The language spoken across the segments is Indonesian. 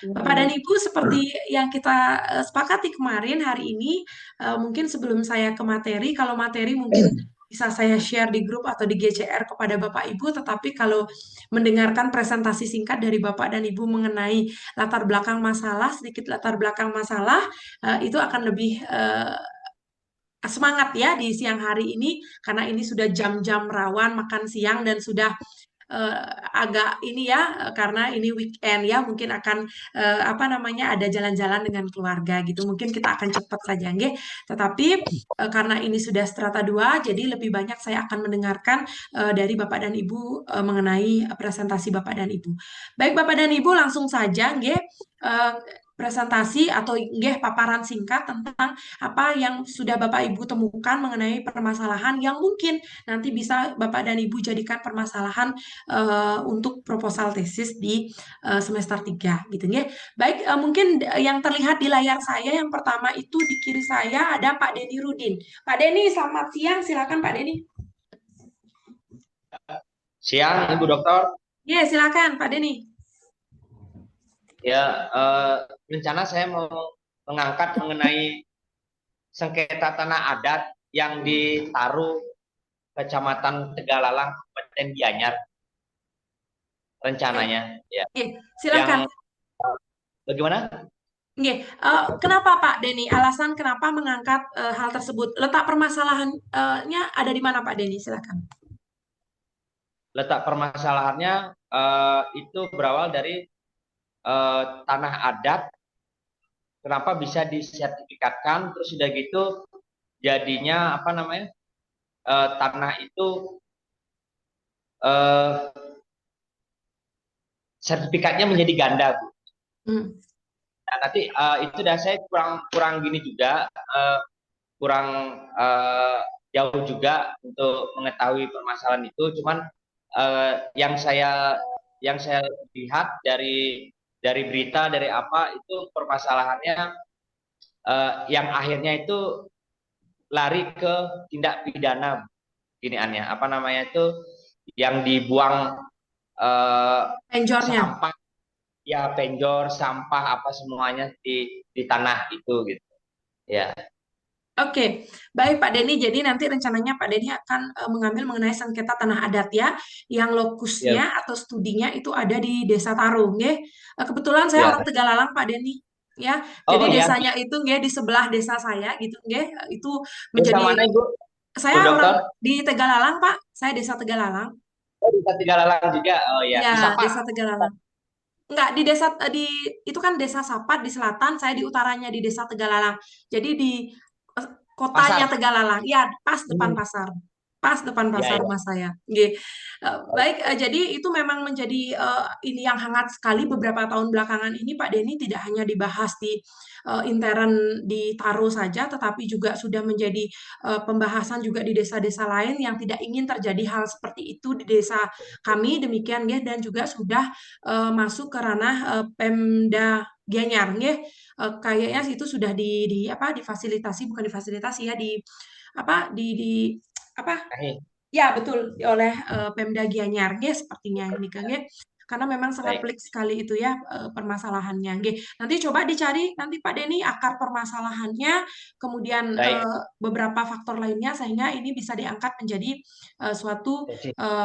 Ya, Bapak dan Ibu, seperti yang kita sepakati kemarin hari ini, mungkin sebelum saya ke materi, kalau materi mungkin bisa saya share di grup atau di GCR kepada Bapak Ibu, tetapi kalau mendengarkan presentasi singkat dari Bapak dan Ibu mengenai latar belakang masalah, sedikit latar belakang masalah, itu akan lebih semangat ya di siang hari ini, karena ini sudah jam-jam rawan makan siang dan sudah eh, agak ini ya karena ini weekend ya mungkin akan apa namanya ada jalan-jalan dengan keluarga gitu mungkin kita akan cepat saja nggih tetapi karena ini sudah strata 2 jadi lebih banyak saya akan mendengarkan dari Bapak dan Ibu mengenai presentasi Bapak dan Ibu. Baik Bapak dan Ibu langsung saja nggih eh, presentasi atau nggih paparan singkat tentang apa yang sudah Bapak Ibu temukan mengenai permasalahan yang mungkin nanti bisa Bapak dan Ibu jadikan permasalahan untuk proposal tesis di semester 3 gitu ya. Baik, mungkin yang terlihat di layar saya yang pertama itu di kiri saya ada Pak Denny Rudin. Pak Denny, selamat siang. Silakan Pak Denny. Siang, Ibu Dokter. Ya, silakan Pak Denny. Ya, rencana saya mau mengangkat mengenai sengketa tanah adat yang ditaruh Kecamatan Tegalalang, Kabupaten Gianyar, Baik. rencananya. Ya, Oke, silakan. yang bagaimana? Oke, kenapa Pak Denny? Alasan kenapa mengangkat hal tersebut? Letak permasalahannya ada di mana Pak Denny? Silakan. Letak permasalahannya itu berawal dari tanah adat. Kenapa bisa disertifikatkan? Terus sudah gitu jadinya apa namanya? Tanah itu eh, sertifikatnya menjadi ganda, Bu. Hmm. Nah, nanti itu dah saya kurang kurang gini juga, kurang uh, jauh juga untuk mengetahui permasalahan itu. Cuman yang saya lihat dari berita dari apa itu permasalahannya yang akhirnya itu lari ke tindak pidana giniannya apa namanya itu yang dibuang Penjornya. sampah ya penjor sampah apa semuanya di tanah itu gitu ya. Oke, baik Pak Denny. Jadi nanti rencananya Pak Denny akan mengambil mengenai sengketa tanah adat ya, yang Ya, lokusnya atau studinya itu ada di Desa Tarung, ya. Kebetulan saya ya. orang Tegalalang Pak Denny, ya. Jadi Oh ya, desanya itu ya di sebelah desa saya gitu, ya. Itu desa menjadi mana Ibu? Bu saya orang Dokter? di Tegalalang Pak. Saya Desa Tegalalang. Oh, di Lalang juga. Oh ya, Ya, di Sapa. Desa Tegalalang. Enggak, di desa di itu kan Desa Sapat di selatan, saya di utaranya di Desa Tegalalang. Jadi di eh, kotanya Pasar. Tegalalang. Ya, pas depan Hmm. pasar. Pas depan Ya, pasar ya. rumah saya. Nggih. Baik, jadi itu memang menjadi ini yang hangat sekali beberapa tahun belakangan ini Pak Denny tidak hanya dibahas di intern di Taro saja, tetapi juga sudah menjadi pembahasan juga di desa-desa lain yang tidak ingin terjadi hal seperti itu di desa kami demikian ya dan juga sudah masuk ke ranah Pemda Gianyar nggih. Kayaknya itu sudah di apa difasilitasi bukan difasilitasi ya di apa di apa Baik. ya betul oleh Pemda Gianyar nggih sepertinya ini kan nggih. Karena memang sangat Baik. pelik sekali itu ya permasalahannya nggih. Nanti coba dicari nanti Pak Denny akar permasalahannya kemudian Baik. beberapa faktor lainnya sehingga ini bisa diangkat menjadi suatu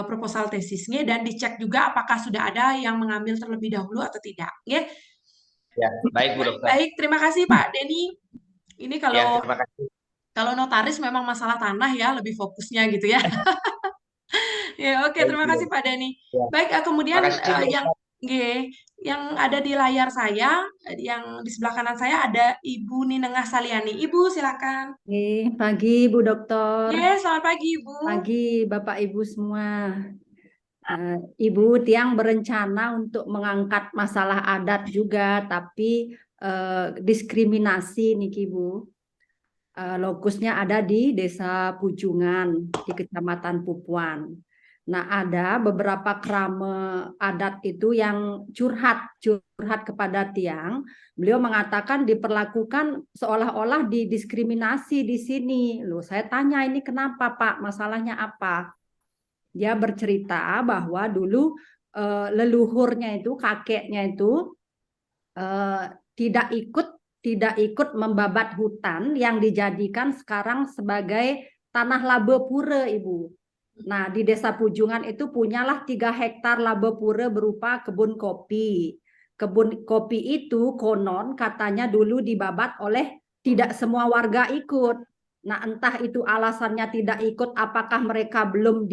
proposal tesisnya dan dicek juga apakah sudah ada yang mengambil terlebih dahulu atau tidak. Ya, Ya, baik Bu baik, Dokter. baik. Terima kasih Pak Denny. Ini Ya, kalau terima kasih. kalau notaris memang masalah tanah ya lebih fokusnya gitu ya. Ya, oke. Baik, Terima Bu kasih Dokter. Pak Denny. Ya, Baik, terima kemudian kasih Bu yang Dokter. yang ada di layar saya, yang di sebelah kanan saya ada Ibu Ninengah Saliani. Ibu, silakan. Pagi Bu Dokter, Yes, selamat pagi Ibu. pagi Bapak Ibu semua. Ibu Tiang berencana untuk mengangkat masalah adat juga, tapi diskriminasi nih Bu. Lokusnya ada di Desa Pujungan, di Kecamatan Pupuan. Nah, ada beberapa krame adat itu yang curhat kepada Tiang. Beliau mengatakan diperlakukan seolah-olah didiskriminasi di sini. Loh, saya tanya ini kenapa Pak? Masalahnya apa? Dia bercerita bahwa dulu leluhurnya itu, kakeknya itu eh, tidak ikut membabat hutan yang dijadikan sekarang sebagai tanah laba pura, Ibu. Nah, di Desa Pujungan itu punyalah 3 hektar laba pura berupa kebun kopi. Kebun kopi itu konon katanya dulu dibabat oleh tidak semua warga ikut. Nah, entah itu alasannya tidak ikut, apakah mereka belum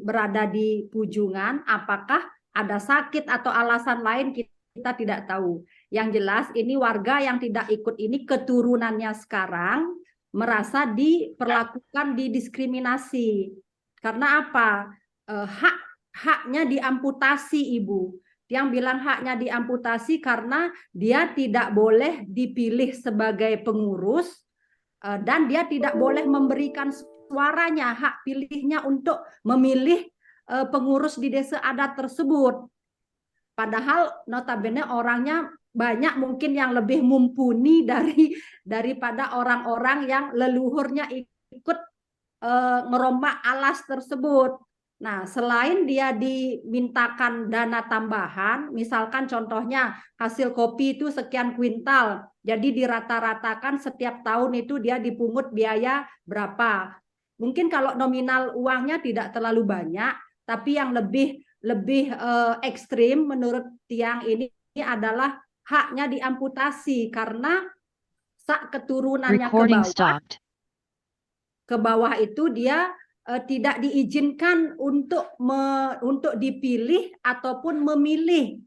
berada di Pujungan, apakah ada sakit atau alasan lain, kita tidak tahu. Yang jelas ini warga yang tidak ikut ini keturunannya sekarang merasa diperlakukan, didiskriminasi. Karena apa? Haknya diamputasi, Ibu. Yang bilang haknya diamputasi karena dia tidak boleh dipilih sebagai pengurus dan dia tidak boleh memberikan suaranya, hak pilihnya untuk memilih pengurus di desa adat tersebut. Padahal notabene orangnya banyak mungkin yang lebih mumpuni daripada orang-orang yang leluhurnya ikut ngerombak alas tersebut. Nah, selain dia dimintakan dana tambahan, misalkan contohnya hasil kopi itu sekian kuintal, jadi dirata-ratakan setiap tahun itu dia dipungut biaya berapa. Mungkin kalau nominal uangnya tidak terlalu banyak, tapi yang lebih ekstrim menurut tiang ini adalah haknya diamputasi karena sak keturunannya ke bawah itu dia tidak diizinkan untuk dipilih ataupun memilih.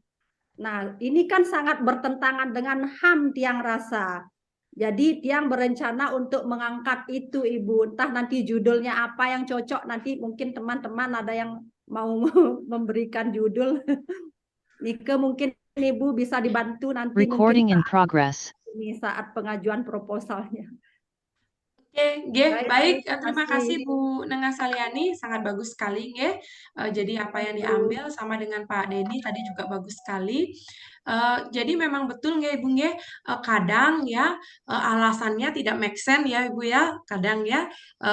Nah, ini kan sangat bertentangan dengan HAM tiang rasa. Jadi tiang berencana untuk mengangkat itu, Ibu. Entah nanti judulnya apa yang cocok, nanti mungkin teman-teman ada yang mau memberikan judul. Nike mungkin Ibu bisa dibantu nanti mungkin saat pengajuan proposalnya. Oke, baik. Terima kasih Bu Nenga Saliani, sangat bagus sekali, jadi apa yang diambil sama dengan Pak Denny tadi juga bagus sekali. Jadi memang betul nggih Ibu nggih, kadang ya alasannya tidak make sense ya Ibu ya, kadang ya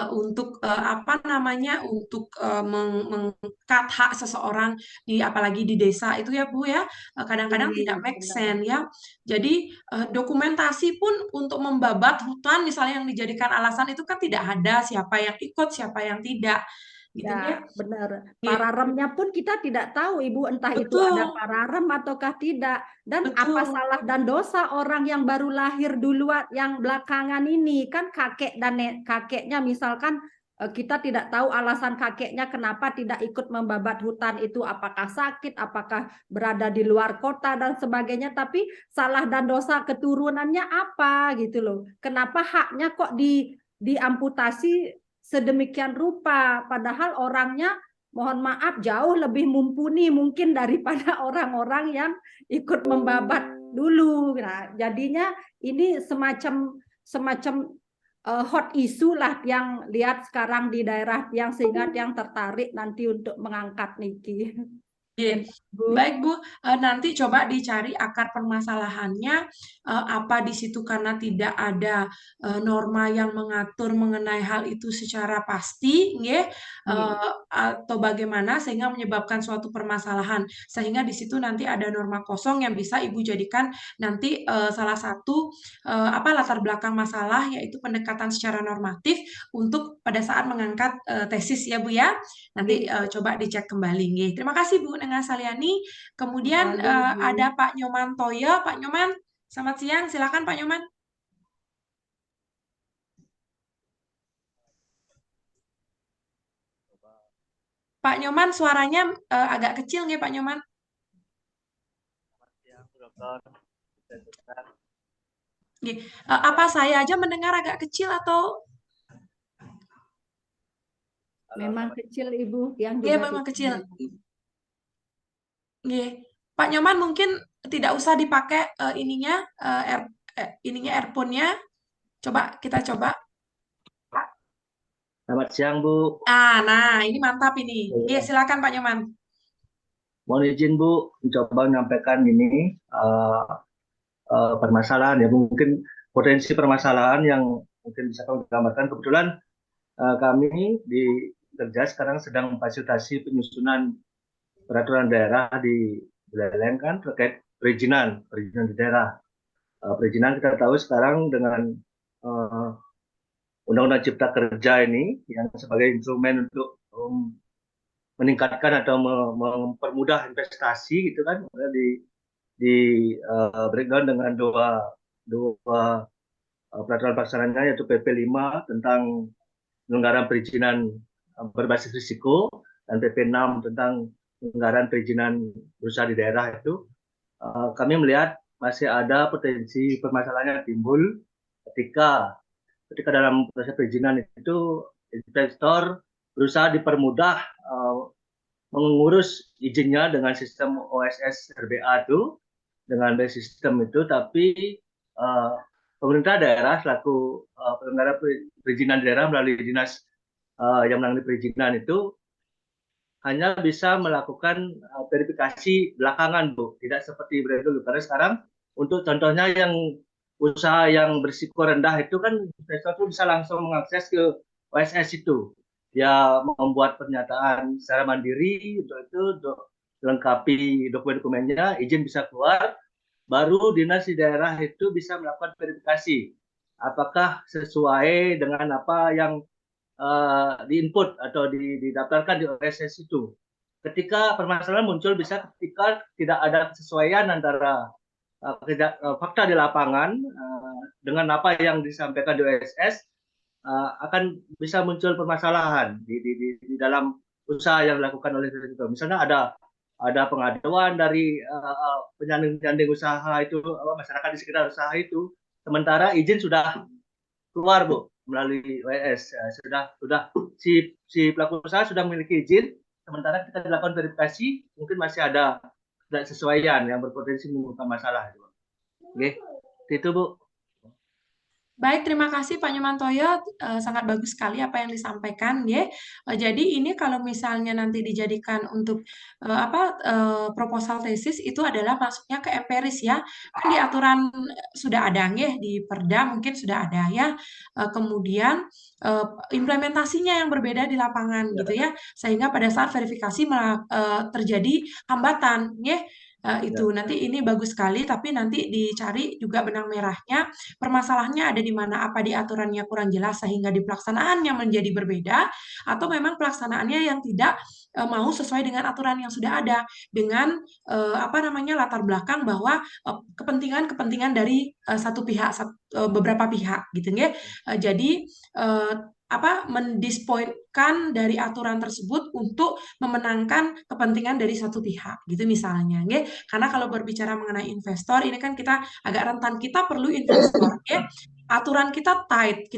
untuk apa namanya untuk meng-cut hak seseorang apalagi di desa itu ya Bu ya, kadang-kadang tidak make sense ya. Jadi dokumentasi pun untuk membabat hutan misalnya yang dijadikan alasan itu kan tidak ada siapa yang ikut, siapa yang tidak. Gitu Ya, ya. benar. Pararemnya pun kita tidak tahu, Ibu, entah itu ada pararem ataukah tidak. Dan apa salah dan dosa orang yang baru lahir duluan, yang belakangan ini kan kakek dan kakeknya misalkan kita tidak tahu alasan kakeknya kenapa tidak ikut membabat hutan itu, apakah sakit, apakah berada di luar kota dan sebagainya, tapi salah dan dosa keturunannya apa gitu loh. Kenapa haknya kok diamputasi sedemikian rupa, padahal orangnya mohon maaf jauh lebih mumpuni mungkin daripada orang-orang yang ikut membabat dulu. Nah, jadinya ini semacam hot issue lah yang lihat sekarang di daerah yang sehingga yang tertarik nanti untuk mengangkat Niki. Baik Bu, nanti coba dicari akar permasalahannya apa di situ karena tidak ada norma yang mengatur mengenai hal itu secara pasti, atau bagaimana sehingga menyebabkan suatu permasalahan sehingga di situ nanti ada norma kosong yang bisa Ibu jadikan nanti salah satu latar belakang masalah yaitu pendekatan secara normatif untuk pada saat mengangkat tesis ya Bu ya. Nanti coba dicek kembali. Terima kasih Bu Nenga Saliani. Kemudian ada Pak Nyoman Toyo. Pak Nyoman, selamat siang. Silakan Pak Nyoman. Pak Nyoman, suaranya agak kecil nggih Pak Nyoman? Apa saya aja mendengar agak kecil atau? Memang kecil Ibu yang juga. Iya, memang kecil. Pak Nyoman mungkin tidak usah dipakai ininya earphone-nya. Coba kita coba. Selamat siang Bu. Nah ini mantap ini. Silakan Pak Nyoman. Mohon izin Bu, mencoba menyampaikan ini permasalahan ya, mungkin potensi permasalahan yang mungkin bisa kami gambarkan. Kebetulan kami di Kerja sekarang sedang memfasilitasi penyusunan peraturan daerah di Buleleng kan terkait perizinan di daerah. Perizinan kita tahu sekarang dengan Undang-Undang Cipta Kerja ini yang sebagai instrumen untuk meningkatkan atau mempermudah investasi gitu kan, di breakdown dengan dua peraturan pelaksananya, yaitu PP 5 tentang penyelenggaraan perizinan berbasis risiko dan PP 6 tentang penyelenggaraan perizinan berusaha di daerah itu. Kami melihat masih ada potensi permasalahan yang timbul ketika dalam proses perizinan itu investor berusaha dipermudah mengurus izinnya dengan sistem OSS RBA itu, dengan sistem itu, tapi pemerintah daerah selaku penyelenggara perizinan daerah melalui dinas yang menangani perizinan itu hanya bisa melakukan verifikasi belakangan, Bu, tidak seperti dulu. Karena sekarang untuk contohnya yang usaha yang berisiko rendah itu kan investor itu bisa langsung mengakses ke OSS itu. Dia membuat pernyataan secara mandiri untuk melengkapi dokumen-dokumennya, izin bisa keluar, baru dinas di daerah itu bisa melakukan verifikasi apakah sesuai dengan apa yang di-input atau didaftarkan di OSS itu. Ketika permasalahan muncul bisa ketika tidak ada kesesuaian antara fakta di lapangan dengan apa yang disampaikan di OSS, akan bisa muncul permasalahan di dalam usaha yang dilakukan oleh investor. Misalnya ada pengaduan dari penyandang usaha itu, masyarakat di sekitar usaha itu, sementara izin sudah keluar, Bu, melalui WS. Sudah si pelaku usaha sudah memiliki izin, sementara kita dilakukan verifikasi, mungkin masih ada ketidaksesuaian yang berpotensi menimbulkan masalah. Oke, itu, Bu. Baik, terima kasih Pak Nyomantoyo. Sangat bagus sekali apa yang disampaikan, ya. Jadi ini kalau misalnya nanti dijadikan untuk proposal tesis itu adalah masuknya ke empiris, ya. Kan di aturan sudah ada, ya, di Perda mungkin sudah ada, ya. Kemudian implementasinya yang berbeda di lapangan, gitu, ya. Sehingga pada saat verifikasi terjadi hambatan, ya. Itu nanti ini bagus sekali, tapi nanti dicari juga benang merahnya. Permasalahannya ada di mana? Apa di aturannya kurang jelas sehingga di pelaksanaannya menjadi berbeda, atau memang pelaksanaannya yang tidak mau sesuai dengan aturan yang sudah ada, dengan latar belakang bahwa kepentingan dari satu pihak, beberapa pihak, gitu, ya. Jadi mendispoinkan dari aturan tersebut untuk memenangkan kepentingan dari satu pihak, gitu misalnya, ya. Karena kalau berbicara mengenai investor, ini kan kita agak rentan, kita perlu investor, ya. Aturan kita tight,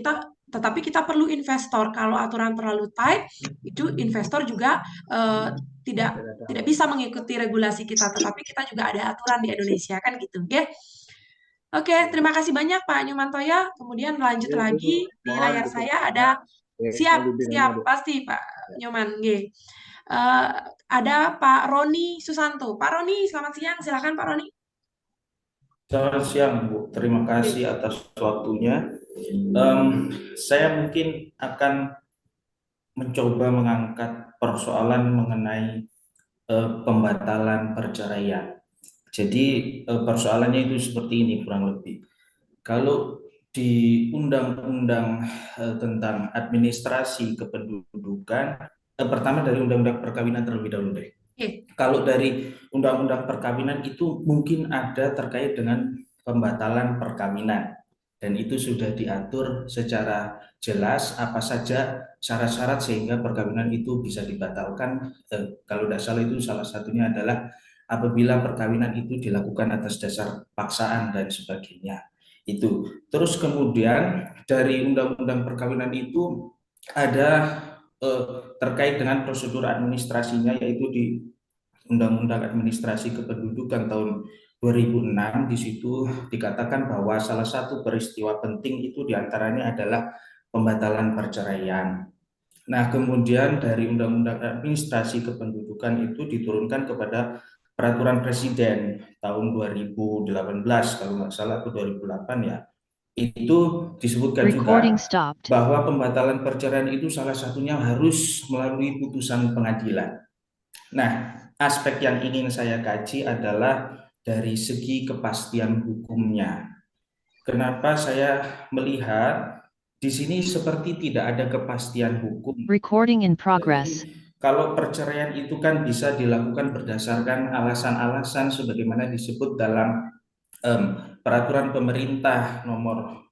tetapi kita perlu investor. Kalau aturan terlalu tight, itu investor juga tidak bisa mengikuti regulasi kita, tetapi kita juga ada aturan di Indonesia, kan gitu, ya. Oke, terima kasih banyak Pak Nyomantoyo. Kemudian lanjut lagi di layar saya ada siap pasti Pak Nyoman. Ada Pak Roni Susanto. Pak Roni, selamat siang. Silakan Pak Roni. Selamat siang, Bu. Terima kasih atas waktunya. Saya mungkin akan mencoba mengangkat persoalan mengenai pembatalan perceraian. Jadi persoalannya itu seperti ini kurang lebih. Kalau di Undang-Undang tentang administrasi kependudukan, pertama dari Undang-Undang Perkawinan terlebih dahulu deh. Kalau dari Undang-Undang Perkawinan itu mungkin ada terkait dengan pembatalan perkawinan, dan itu sudah diatur secara jelas apa saja syarat-syarat sehingga perkawinan itu bisa dibatalkan. Kalau tidak salah itu salah satunya adalah apabila perkawinan itu dilakukan atas dasar paksaan dan sebagainya. Itu. Terus kemudian dari Undang-Undang Perkawinan itu ada terkait dengan prosedur administrasinya, yaitu di Undang-Undang Administrasi Kependudukan tahun 2006. Di situ dikatakan bahwa salah satu peristiwa penting itu diantaranya adalah pembatalan perceraian. Nah, kemudian dari Undang-Undang Administrasi Kependudukan itu diturunkan kepada Peraturan Presiden tahun 2018 kalau nggak salah, atau 2008, ya. Itu disebutkan juga bahwa pembatalan perceraian itu salah satunya harus melalui putusan pengadilan. Nah, aspek yang ingin saya kaji adalah dari segi kepastian hukumnya. Kenapa saya melihat di sini seperti tidak ada kepastian hukum. Recording in Jadi, progress. kalau perceraian itu kan bisa dilakukan berdasarkan alasan-alasan sebagaimana disebut dalam peraturan pemerintah nomor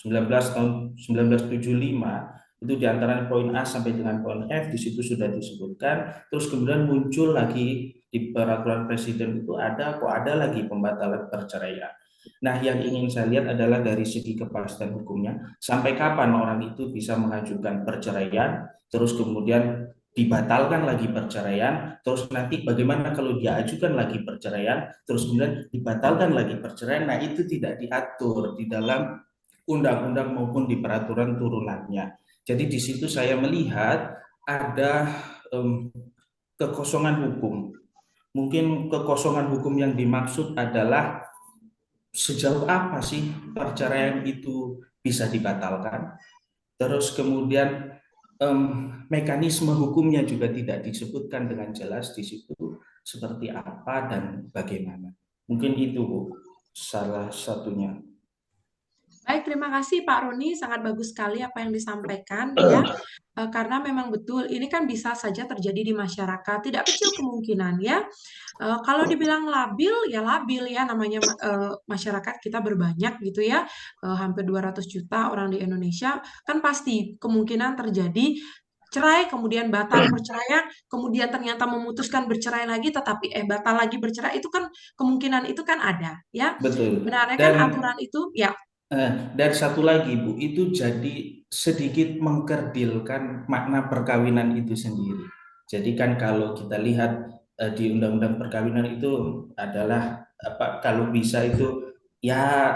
19 tahun 1975, itu diantara poin A sampai dengan poin F di situ sudah disebutkan. Terus kemudian muncul lagi di peraturan presiden itu ada lagi pembatalan perceraian. Nah, yang ingin saya lihat adalah dari segi kepastian hukumnya, sampai kapan orang itu bisa mengajukan perceraian, terus kemudian dibatalkan lagi perceraian, terus nanti bagaimana kalau dia ajukan lagi perceraian, terus kemudian dibatalkan lagi perceraian. Nah, itu tidak diatur di dalam undang-undang maupun di peraturan turunannya. Jadi di situ saya melihat ada kekosongan hukum. Mungkin kekosongan hukum yang dimaksud adalah sejauh apa sih perceraian itu bisa dibatalkan. Terus kemudian mekanisme hukumnya juga tidak disebutkan dengan jelas di situ seperti apa dan bagaimana. Mungkin itu Bu, salah satunya. Baik, terima kasih Pak Roni, sangat bagus sekali apa yang disampaikan ya. Karena memang betul ini kan bisa saja terjadi di masyarakat, tidak kecil kemungkinan ya. Kalau dibilang labil ya namanya masyarakat kita berbanyak gitu ya. Hampir 200 juta orang di Indonesia, kan pasti kemungkinan terjadi cerai, kemudian batal perceraian, kemudian ternyata memutuskan bercerai lagi, tetapi batal lagi bercerai, itu kan kemungkinan itu kan ada ya. Betul. Sebenarnya kan Dan aturan itu ya. dan satu lagi Bu, itu jadi sedikit mengkerdilkan makna perkawinan itu sendiri. Jadi kan kalau kita lihat di undang-undang perkawinan itu adalah kalau bisa itu ya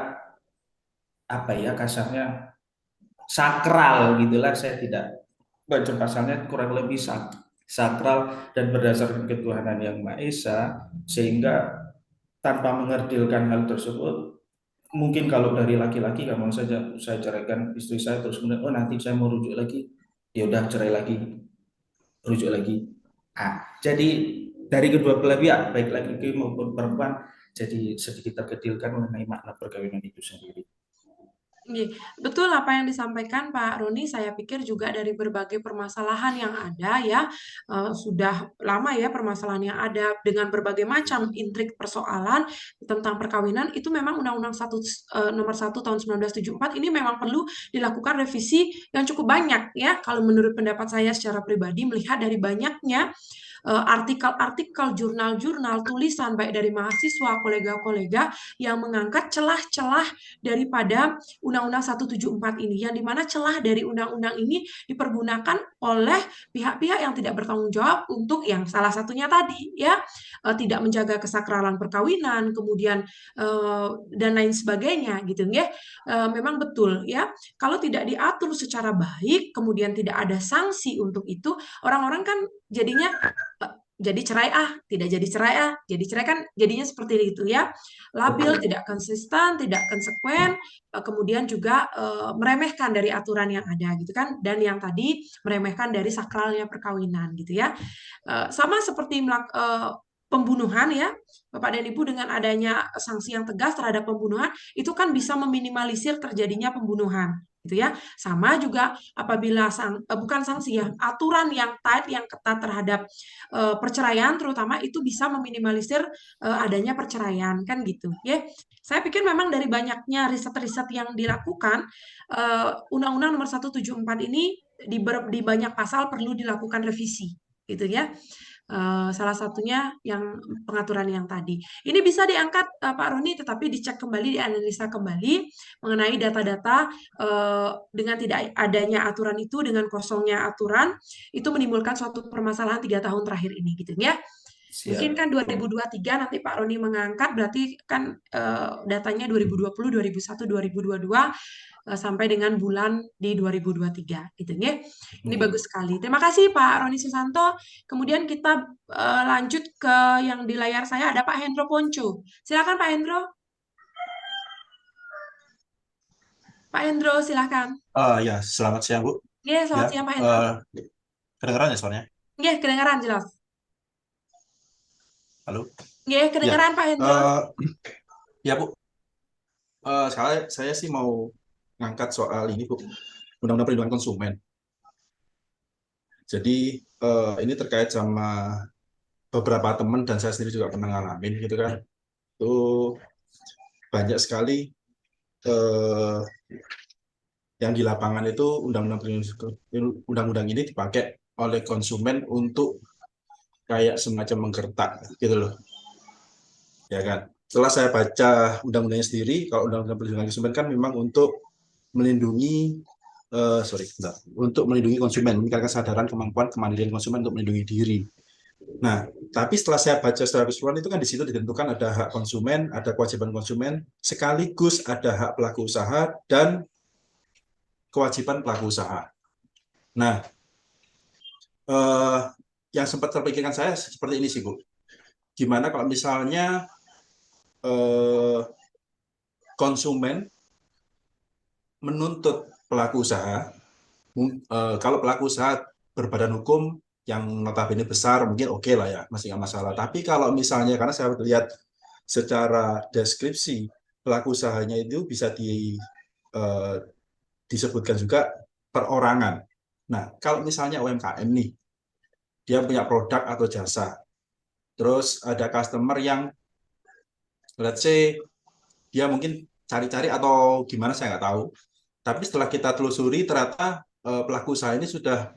kasarnya sakral gitulah, saya tidak baca pasalnya, kurang lebih sakral dan berdasarkan ketuhanan yang Maha Esa, sehingga tanpa mengerdilkan hal tersebut, mungkin kalau dari laki-laki gampang saja, saya ceraikan istri saya terus kemudian nanti saya mau rujuk lagi, ya udah cerai lagi, rujuk lagi. Jadi dari kedua belah pihak baik laki-laki maupun perempuan jadi sedikit terkecilkan mengenai makna perkawinan itu sendiri. Betul apa yang disampaikan Pak Roni, saya pikir juga dari berbagai permasalahan yang ada ya, sudah lama ya permasalahan yang ada dengan berbagai macam intrik persoalan tentang perkawinan, itu memang Undang-Undang nomor 1 tahun 1974 ini memang perlu dilakukan revisi yang cukup banyak ya. Kalau menurut pendapat saya secara pribadi melihat dari banyaknya artikel-artikel, jurnal-jurnal, tulisan baik dari mahasiswa, kolega-kolega yang mengangkat celah-celah daripada Undang-Undang 174 ini, yang dimana celah dari undang-undang ini dipergunakan oleh pihak-pihak yang tidak bertanggung jawab untuk yang salah satunya tadi ya, tidak menjaga kesakralan perkawinan, kemudian dan lain sebagainya gitu ya. Memang betul ya, kalau tidak diatur secara baik, kemudian tidak ada sanksi untuk itu, orang-orang kan jadinya jadi cerai tidak jadi cerai jadi cerai kan jadinya seperti itu ya, labil, tidak konsisten, tidak konsekuen, kemudian juga meremehkan dari aturan yang ada gitu kan, dan yang tadi meremehkan dari sakralnya perkawinan gitu ya. Sama seperti pembunuhan ya, Bapak dan Ibu, dengan adanya sanksi yang tegas terhadap pembunuhan itu kan bisa meminimalisir terjadinya pembunuhan gitu ya. Sama juga apabila bukan sanksi ya, aturan yang tight, yang ketat terhadap perceraian terutama, itu bisa meminimalisir adanya perceraian kan gitu ya. Saya pikir memang dari banyaknya riset-riset yang dilakukan, Undang-Undang nomor 174 ini di banyak pasal perlu dilakukan revisi gitu ya. Salah satunya yang pengaturan yang tadi. Ini bisa diangkat Pak Roni, tetapi dicek kembali, dianalisa kembali mengenai data-data dengan tidak adanya aturan itu, dengan kosongnya aturan, itu menimbulkan suatu permasalahan 3 tahun terakhir ini gitu ya. Mungkin kan 2023 nanti Pak Roni mengangkat, berarti kan datanya 2020, 2021, 2022 sampai dengan bulan di 2023 gitu ya. Ini bagus sekali. Terima kasih Pak Roni Susanto. Kemudian kita lanjut ke yang di layar saya, ada Pak Hendro Ponco. Silakan Pak Hendro. Pak Hendro, silakan. Ya, selamat siang Bu. Iya, selamat siang Pak Hendro. Kedengeran ya suaranya? Iya, kedengaran jelas. Halo? Nggih, Ya, kedengeran Pak Hendro? ya Bu. Saya sih mau ngangkat soal ini Bu, Undang-Undang Perlindungan Konsumen. Jadi ini terkait sama beberapa teman dan saya sendiri juga pernah ngalamin gitu kan. Itu banyak sekali eh, yang di lapangan itu undang-undang ini dipakai oleh konsumen untuk kayak semacam menggertak gitu loh, ya kan. Setelah saya baca undang-undangnya sendiri, kalau undang-undang perlindungan konsumen kan memang untuk melindungi untuk melindungi konsumen, meningkatkan kesadaran, kemampuan, kemandirian konsumen untuk melindungi diri. Nah, tapi setelah saya baca secara keseluruhan itu kan di situ ditentukan ada hak konsumen, ada kewajiban konsumen, sekaligus ada hak pelaku usaha dan kewajiban pelaku usaha. Nah, yang sempat terpikirkan saya seperti ini sih Bu. Gimana kalau misalnya konsumen menuntut pelaku usaha, kalau pelaku usaha berbadan hukum yang notabene besar mungkin oke lah ya, masih nggak masalah. Tapi kalau misalnya, karena saya lihat secara deskripsi pelaku usahanya itu bisa disebutkan juga perorangan. Nah, kalau misalnya UMKM nih, dia punya produk atau jasa, terus ada customer yang let's say dia mungkin cari-cari atau gimana saya nggak tahu, tapi setelah kita telusuri ternyata pelaku usaha ini sudah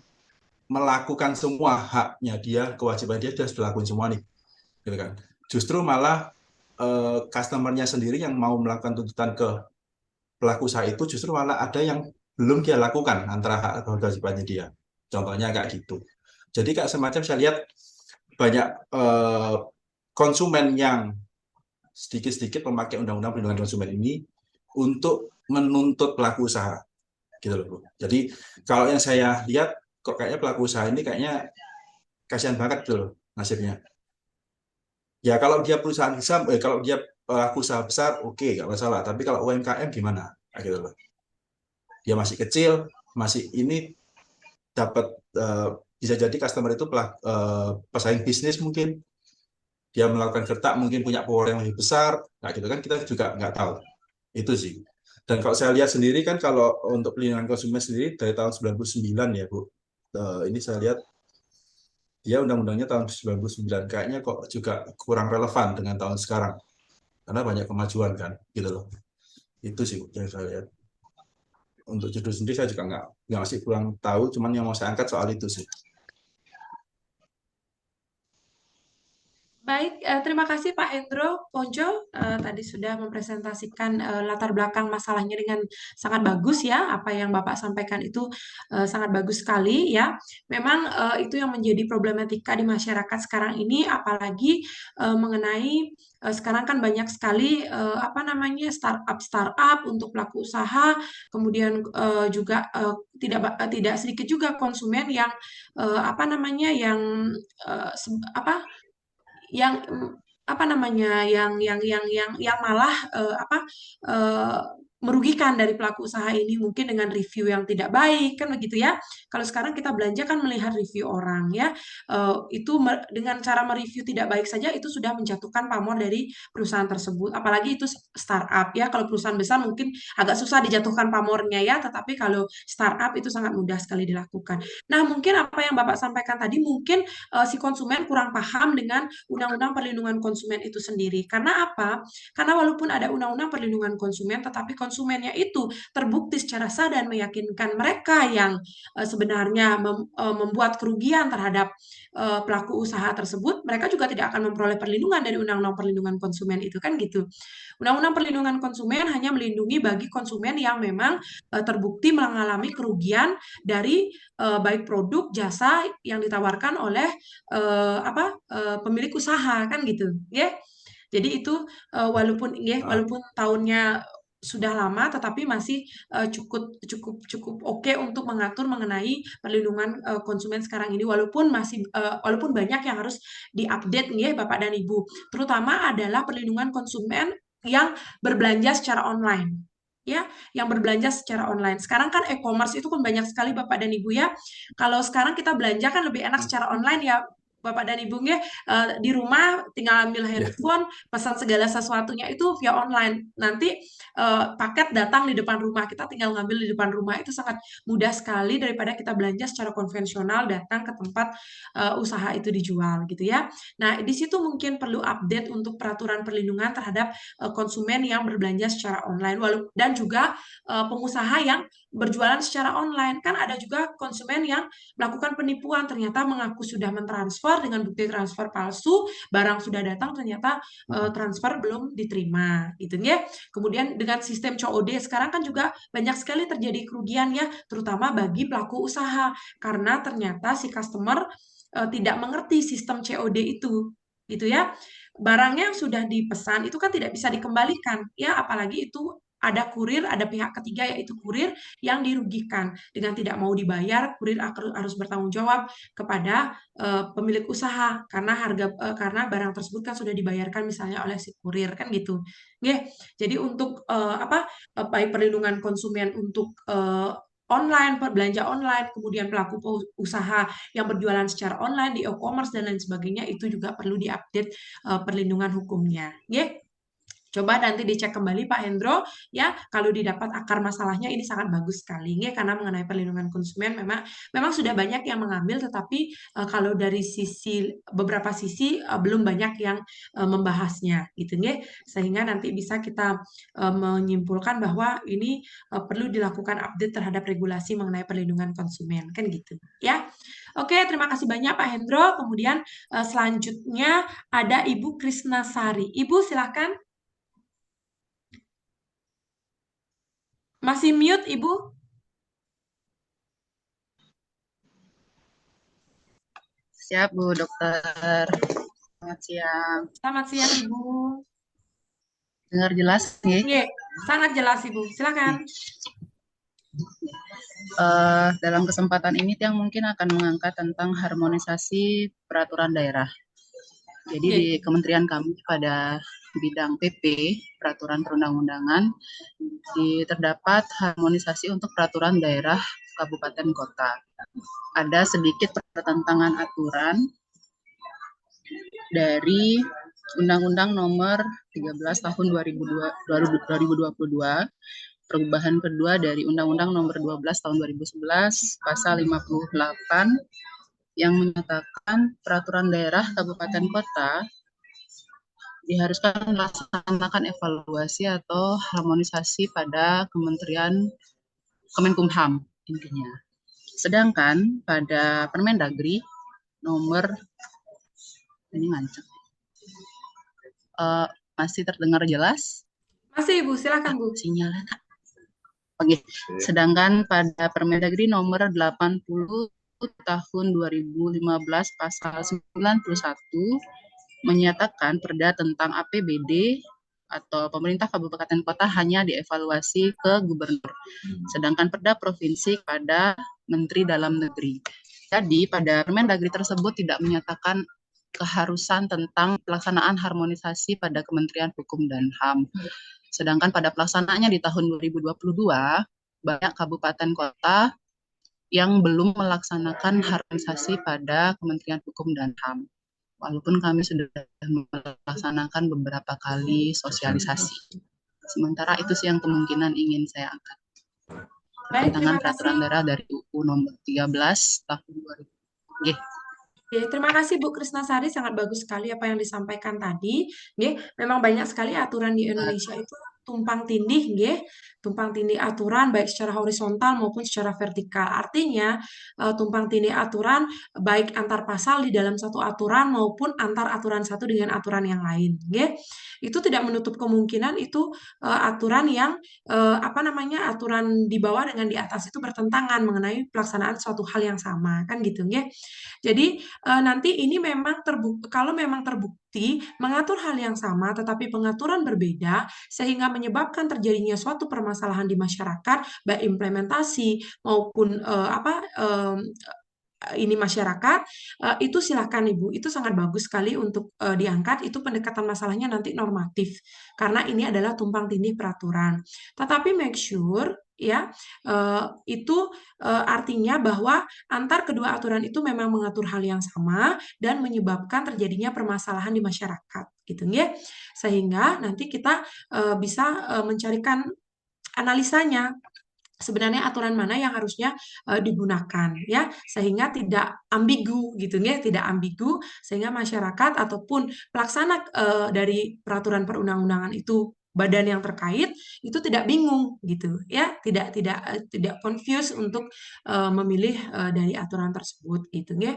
melakukan semua haknya dia, kewajiban dia sudah lakuin semua nih, gitu kan. Justru malah customer-nya sendiri yang mau melakukan tuntutan ke pelaku usaha itu justru malah ada yang belum dia lakukan antara hak atau kewajibannya dia. Contohnya kayak gitu. Jadi kayak semacam saya lihat banyak konsumen yang sedikit-sedikit memakai undang-undang perlindungan konsumen ini untuk menuntut pelaku usaha, gitu loh Bu. Jadi kalau yang saya lihat kok kayaknya pelaku usaha ini kayaknya kasihan banget gitu loh nasibnya. Ya kalau dia perusahaan besar, kalau dia pelaku usaha besar, oke, nggak masalah. Tapi kalau UMKM gimana? Nah, gitu loh. Dia masih kecil, masih ini dapat bisa jadi customer itu pesaing bisnis mungkin. Dia melakukan gertak mungkin punya power yang lebih besar. Nah gitu kan kita juga nggak tahu. Itu sih. Dan kalau saya lihat sendiri kan kalau untuk pelindungan konsumen sendiri dari tahun 99 ya Bu. Ini saya lihat dia undang-undangnya tahun 99, kayaknya kok juga kurang relevan dengan tahun sekarang karena banyak kemajuan kan gitu loh. Itu sih yang saya lihat. Untuk judul sendiri saya juga nggak masih kurang tahu, cuman yang mau saya angkat soal itu sih. Baik, terima kasih Pak Hendro Ponco. Tadi sudah mempresentasikan latar belakang masalahnya dengan sangat bagus ya. Apa yang Bapak sampaikan itu sangat bagus sekali ya. Memang itu yang menjadi problematika di masyarakat sekarang ini, apalagi mengenai sekarang kan banyak sekali apa namanya startup untuk pelaku usaha, kemudian juga tidak sedikit juga konsumen yang apa namanya yang apa namanya yang malah eh, merugikan dari pelaku usaha ini mungkin dengan review yang tidak baik kan begitu ya. Kalau sekarang kita belanja kan melihat review orang ya. Itu dengan cara mereview tidak baik saja itu sudah menjatuhkan pamor dari perusahaan tersebut. Apalagi itu startup ya. Kalau perusahaan besar mungkin agak susah dijatuhkan pamornya ya, tetapi kalau startup itu sangat mudah sekali dilakukan. Nah, mungkin apa yang Bapak sampaikan tadi mungkin si konsumen kurang paham dengan Undang-Undang Perlindungan Konsumen itu sendiri. Karena apa? Karena walaupun ada Undang-Undang Perlindungan Konsumen, tetapi konsumennya itu terbukti secara sah dan meyakinkan mereka yang sebenarnya membuat kerugian terhadap pelaku usaha tersebut, mereka juga tidak akan memperoleh perlindungan dari Undang-Undang Perlindungan Konsumen itu kan gitu. Undang-Undang Perlindungan Konsumen hanya melindungi bagi konsumen yang memang terbukti mengalami kerugian dari baik produk, jasa yang ditawarkan oleh pemilik usaha kan gitu, ya. Jadi itu walaupun tahunnya sudah lama, tetapi masih cukup cukup cukup oke untuk mengatur mengenai perlindungan konsumen sekarang ini, walaupun banyak yang harus diupdate nih ya Bapak dan Ibu. Terutama adalah perlindungan konsumen yang berbelanja secara online. Ya, yang berbelanja secara online. Sekarang kan e-commerce itu kan banyak sekali Bapak dan Ibu ya. Kalau sekarang kita belanja kan lebih enak secara online ya Bapak dan Ibu nggih, di rumah tinggal ambil handphone, pesan segala sesuatunya itu via online. Nanti paket datang di depan rumah, kita tinggal ngambil di depan rumah, itu sangat mudah sekali daripada kita belanja secara konvensional datang ke tempat usaha itu dijual gitu ya. Nah, di situ mungkin perlu update untuk peraturan perlindungan terhadap konsumen yang berbelanja secara online dan juga pengusaha yang berjualan secara online. Kan ada juga konsumen yang melakukan penipuan, ternyata mengaku sudah mentransfer dengan bukti transfer palsu, barang sudah datang ternyata transfer belum diterima gitu ya. Kemudian dengan sistem COD sekarang kan juga banyak sekali terjadi kerugian ya, terutama bagi pelaku usaha karena ternyata si customer tidak mengerti sistem COD itu gitu ya. Barangnya yang sudah dipesan itu kan tidak bisa dikembalikan ya, apalagi itu ada kurir, ada pihak ketiga yaitu kurir yang dirugikan dengan tidak mau dibayar, kurir harus bertanggung jawab kepada pemilik usaha karena barang tersebut kan sudah dibayarkan misalnya oleh si kurir kan gitu. Nggih. Jadi untuk baik perlindungan konsumen untuk online, belanja online, kemudian pelaku usaha yang berjualan secara online di e-commerce dan lain sebagainya itu juga perlu diupdate perlindungan hukumnya. Nggih. Coba nanti dicek kembali Pak Hendro ya, kalau didapat akar masalahnya ini sangat bagus sekali ya, karena mengenai perlindungan konsumen memang sudah banyak yang mengambil, tetapi kalau dari beberapa sisi belum banyak yang membahasnya gitu ya, sehingga nanti bisa kita menyimpulkan bahwa ini perlu dilakukan update terhadap regulasi mengenai perlindungan konsumen kan gitu ya. Oke, terima kasih banyak Pak Hendro. Kemudian selanjutnya ada Ibu Krisnasari. Ibu silakan. Masih mute, Ibu? Siap, Bu Dokter. Selamat siang. Selamat siang, Ibu. Dengar jelas nih? Iya, sangat jelas, Ibu. Silakan. Dalam kesempatan ini Tiang mungkin akan mengangkat tentang harmonisasi peraturan daerah. Jadi di kementerian kami pada bidang PP, peraturan perundang-undangan, terdapat harmonisasi untuk peraturan daerah kabupaten kota. Ada sedikit pertentangan aturan dari Undang-Undang Nomor 13 Tahun 2022, perubahan kedua dari Undang-Undang Nomor 12 Tahun 2011, Pasal 58, yang menyatakan peraturan daerah kabupaten kota diharuskan melaksanakan evaluasi atau harmonisasi pada Kemenkumham intinya. Sedangkan pada Permendagri nomor ini ngancep. Masih terdengar jelas? Masih, Ibu, silakan, Bu. Sinyalnya. Oke. Sedangkan pada Permendagri nomor 80 tahun 2015 pasal 91 menyatakan perda tentang APBD atau pemerintah kabupaten kota hanya dievaluasi ke gubernur. Sedangkan perda provinsi pada Menteri Dalam Negeri. Jadi pada Permendagri tersebut tidak menyatakan keharusan tentang pelaksanaan harmonisasi pada Kementerian Hukum dan HAM. Sedangkan pada pelaksanaannya di tahun 2022, banyak kabupaten kota yang belum melaksanakan harmonisasi pada Kementerian Hukum dan HAM. Walaupun kami sudah melaksanakan beberapa kali sosialisasi. Sementara itu sih yang kemungkinan ingin saya angkat. Tentang peraturan daerah dari UU nomor 13 tahun 2000. Terima kasih Bu Krisnasari, sangat bagus sekali apa yang disampaikan tadi. Memang banyak sekali aturan di Indonesia itu tumpang tindih, tumpang tindih aturan baik secara horizontal maupun secara vertikal. Artinya tumpang tindih aturan baik antar pasal di dalam satu aturan maupun antar aturan satu dengan aturan yang lain. Itu tidak menutup kemungkinan itu aturan yang aturan di bawah dengan di atas itu bertentangan mengenai pelaksanaan suatu hal yang sama, kan gitu, Jadi nanti ini memang kalau memang terbukti mengatur hal yang sama tetapi pengaturan berbeda sehingga menyebabkan terjadinya suatu permasalahan di masyarakat baik implementasi maupun ini masyarakat, itu silakan Ibu, itu sangat bagus sekali untuk diangkat, itu pendekatan masalahnya nanti normatif, karena ini adalah tumpang tindih peraturan. Tetapi make sure ya, itu artinya bahwa antar kedua aturan itu memang mengatur hal yang sama dan menyebabkan terjadinya permasalahan di masyarakat, gitu ya. Sehingga nanti kita bisa mencarikan analisanya. Sebenarnya aturan mana yang harusnya digunakan ya, sehingga tidak ambigu gitu ya, tidak ambigu sehingga masyarakat ataupun pelaksana dari peraturan perundang-undangan itu, badan yang terkait itu tidak bingung gitu ya, tidak confused untuk memilih dari aturan tersebut gitu ya.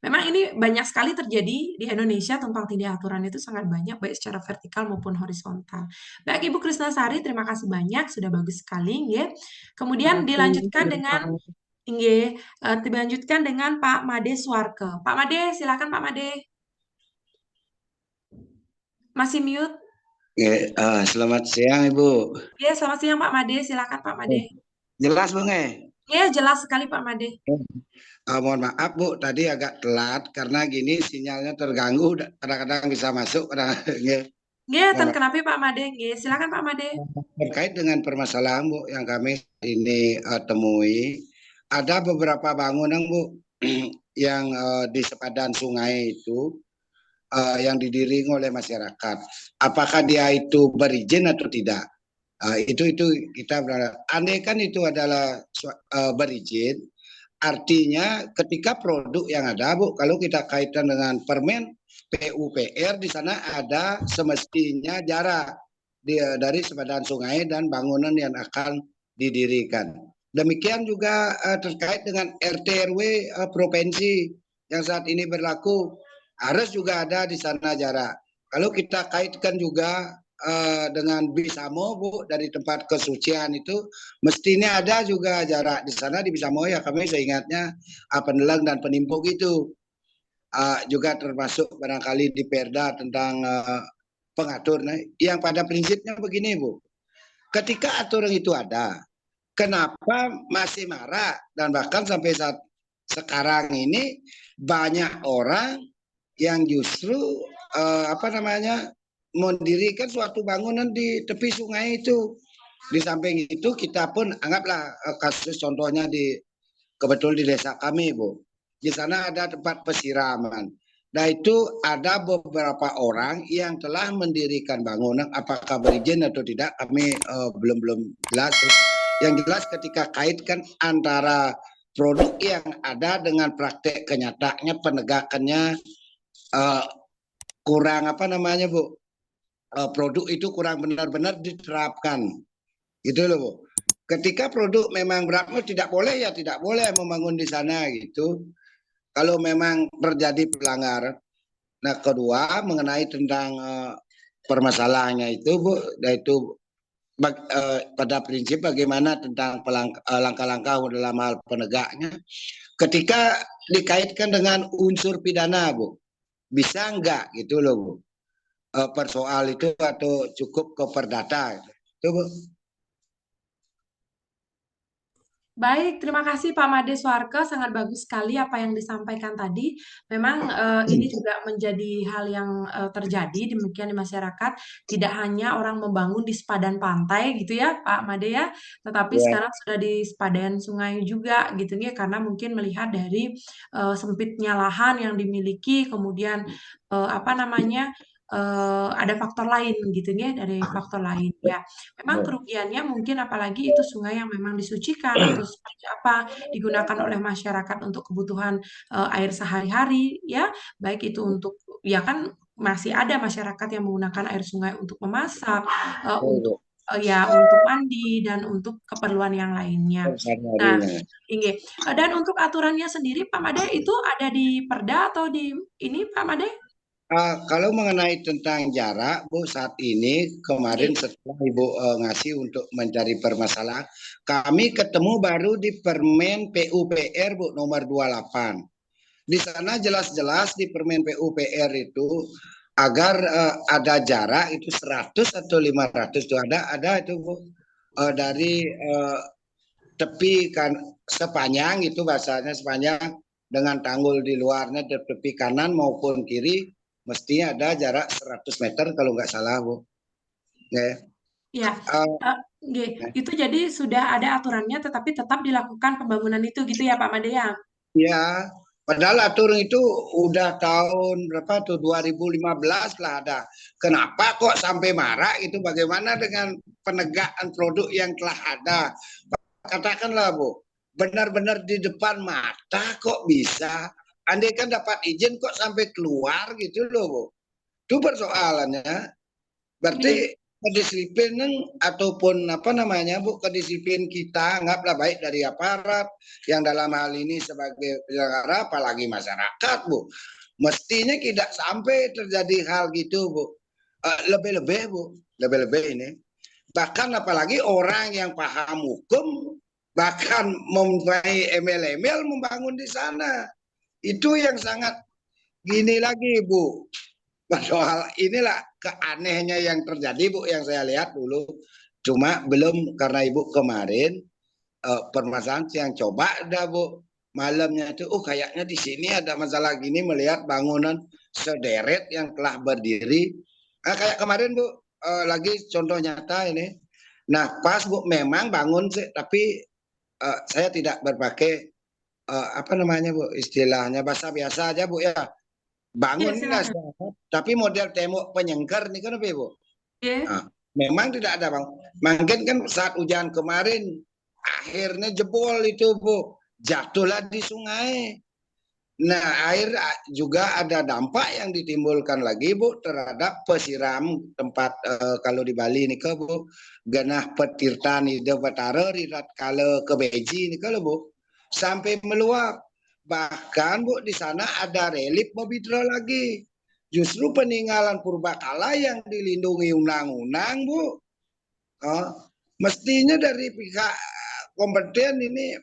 Memang ini banyak sekali terjadi di Indonesia, tumpang tindih aturan itu sangat banyak baik secara vertikal maupun horizontal. Baik Ibu Krisnasari, terima kasih banyak sudah bagus sekali ya. Kemudian dilanjutkan dengan dilanjutkan dengan Pak Made Suarke. Pak Made, silakan Pak Made. Masih mute? Selamat siang Ibu. Ya, selamat siang Pak Made. Silakan Pak Made. Jelas Bung? Ya, jelas sekali Pak Made. Mohon maaf Bu, tadi agak telat karena gini sinyalnya terganggu, kadang-kadang bisa masuk, kadang-kadang. Ya, kenapa Pak Made? Silakan Pak Made. Terkait dengan permasalahan Bu yang kami ini temui, ada beberapa bangunan Bu yang di sepadan sungai itu yang didirikan oleh masyarakat. Apakah dia itu berizin atau tidak? Itu kita berharap. Andai kan itu adalah berizin, artinya ketika produk yang ada Bu, kalau kita kaitkan dengan Permen PUPR, di sana ada semestinya jarak dari sepadan sungai dan bangunan yang akan didirikan. Demikian juga terkait dengan RT RW provinsi yang saat ini berlaku, harus juga ada di sana jarak. Kalau kita kaitkan juga dengan Bisamo Bu, dari tempat kesucian itu mestinya ada juga jarak di sana. Di Bisamo ya kami seingatnya penelang dan penimpuk itu juga termasuk barangkali di Perda tentang pengatur. Nah, yang pada prinsipnya begini Bu, ketika aturan itu ada, kenapa masih marah dan bahkan sampai saat sekarang ini banyak orang yang justru mendirikan suatu bangunan di tepi sungai itu. Di samping itu kita pun anggaplah kasus contohnya kebetul di desa kami Bu. Di sana ada tempat pesiraman. Nah itu ada beberapa orang yang telah mendirikan bangunan, apakah berizin atau tidak kami belum jelas. Yang jelas ketika kaitkan antara produk yang ada dengan praktek kenyataannya penegakannya kurang Bu, produk itu kurang benar-benar diterapkan gitu loh Bu. Ketika produk memang berapa tidak boleh ya tidak boleh membangun di sana gitu, kalau memang terjadi pelanggaran. Nah kedua mengenai tentang permasalahannya itu Bu, yaitu pada prinsip bagaimana tentang langkah-langkah dalam hal penegaknya ketika dikaitkan dengan unsur pidana Bu, bisa enggak gitu loh Bu, persoal itu atau cukup ke perdata itu Bu. Baik, terima kasih Pak Made Suarke, sangat bagus sekali apa yang disampaikan tadi. Memang ini juga menjadi hal yang terjadi demikian di masyarakat. Tidak hanya orang membangun di sepadan pantai gitu ya Pak Made ya, tetapi sekarang sudah di sepadan sungai juga gitu ya, karena mungkin melihat dari sempitnya lahan yang dimiliki, kemudian ada faktor lain gitu ya, dari faktor lain ya. Memang kerugiannya mungkin apalagi itu sungai yang memang disucikan atau seperti apa digunakan oleh masyarakat untuk kebutuhan air sehari-hari ya, baik itu untuk ya kan masih ada masyarakat yang menggunakan air sungai untuk memasak, untuk untuk mandi dan untuk keperluan yang lainnya. Nah, ini dan untuk aturannya sendiri Pak Made itu ada di Perda atau di ini Pak Made? Kalau mengenai tentang jarak Bu, saat ini kemarin setelah Ibu ngasih untuk mencari permasalahan, kami ketemu baru di Permen PUPR Bu nomor 28. Di sana jelas-jelas di Permen PUPR itu agar ada jarak itu 100 atau 500 itu ada itu Bu, dari tepi kan sepanjang itu bahasanya sepanjang dengan tanggul di luarnya tepi kanan maupun kiri mestinya ada jarak 100 meter kalau nggak salah Bu. Ya. Ya, Eh, nggih. Itu jadi sudah ada aturannya, tetapi tetap dilakukan pembangunan itu gitu ya Pak Made ya? Ya, padahal aturan itu udah tahun berapa tuh 2015 lah ada. Kenapa kok sampai marah itu? Bagaimana dengan penegakan produk yang telah ada? Katakanlah Bu, benar-benar di depan mata kok bisa. Andai kan dapat izin kok sampai keluar gitu loh Bu. Itu persoalannya. Nggih. Berarti kedisiplinan ataupun apa namanya Bu, kedisiplinan kita anggaplah baik dari aparat yang dalam hal ini sebagai penyelenggara apalagi masyarakat Bu. Mestinya tidak sampai terjadi hal gitu Bu. Lebih-lebih Bu, lebih-lebih ini. Bahkan apalagi orang yang paham hukum bahkan mempunyai email-email membangun di sana. Itu yang sangat gini lagi Bu. Soal inilah keanehnya yang terjadi Bu yang saya lihat dulu. Cuma belum karena Ibu kemarin permasalahan yang coba ada Bu malamnya itu kayaknya di sini ada masalah gini melihat bangunan sederet yang telah berdiri. Kayak kemarin Bu lagi contoh nyata ini. Nah pas Bu memang bangun sih tapi saya tidak berpakai apa namanya Bu istilahnya bahasa biasa aja Bu ya. Iya, Bangun nggak silakan. sehat, tapi model tembok penyengker nih kan Bu. Oke. Nah, memang tidak ada Bang. Mungkin kan saat hujan kemarin akhirnya jebol itu Bu, jatuhlah di sungai. Nah, air juga ada dampak yang ditimbulkan lagi Bu terhadap pesiram tempat kalau di Bali ini ke Bu, genah petirtan ide betara rirat kalau ke Beji ini kalau Bu sampai meluap. Bahkan Bu di sana ada relief Bobidro lagi. Justru peninggalan purbakala yang dilindungi undang-undang Bu. Mestinya dari pihak kompeten ini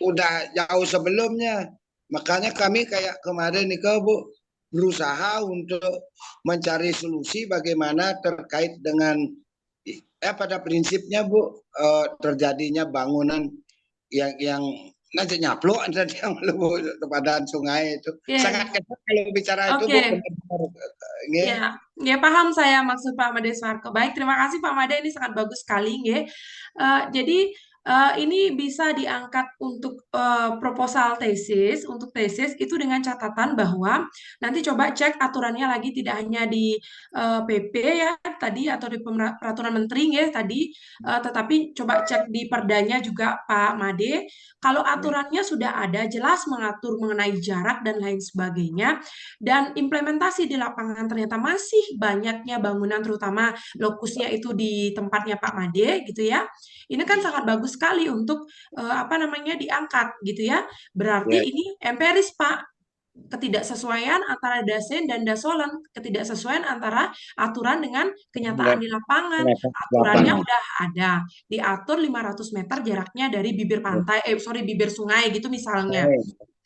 udah jauh sebelumnya. Makanya kami kayak kemarin nih Bu berusaha untuk mencari solusi bagaimana terkait dengan pada prinsipnya Bu terjadinya bangunan yang nanti nyaplok nanti yang kepadaan sungai itu Iya. sangat ketat kalau bicara itu Bu. Oke. Benar-benar, nggih. Ya, ya paham saya maksud Pak Made Swarko. Baik, terima kasih Pak Made, ini sangat bagus sekali, nggih. Jadi ini bisa diangkat untuk proposal tesis, untuk tesis itu dengan catatan bahwa nanti coba cek aturannya lagi tidak hanya di PP ya tadi atau di peraturan menteri ya tadi, tetapi coba cek di perdanya juga Pak Made. Kalau aturannya sudah ada jelas mengatur mengenai jarak dan lain sebagainya, dan implementasi di lapangan ternyata masih banyaknya bangunan terutama lokusnya itu di tempatnya Pak Made gitu ya. Ini kan sangat bagus sekali untuk apa namanya diangkat gitu ya. Berarti Ya, ini empiris Pak, ketidaksesuaian antara dasen dan dasolen, ketidaksesuaian antara aturan dengan kenyataan di lapangan. Aturannya lapangan. udah ada, diatur 500 meter jaraknya dari bibir pantai, bibir sungai gitu misalnya. Ya.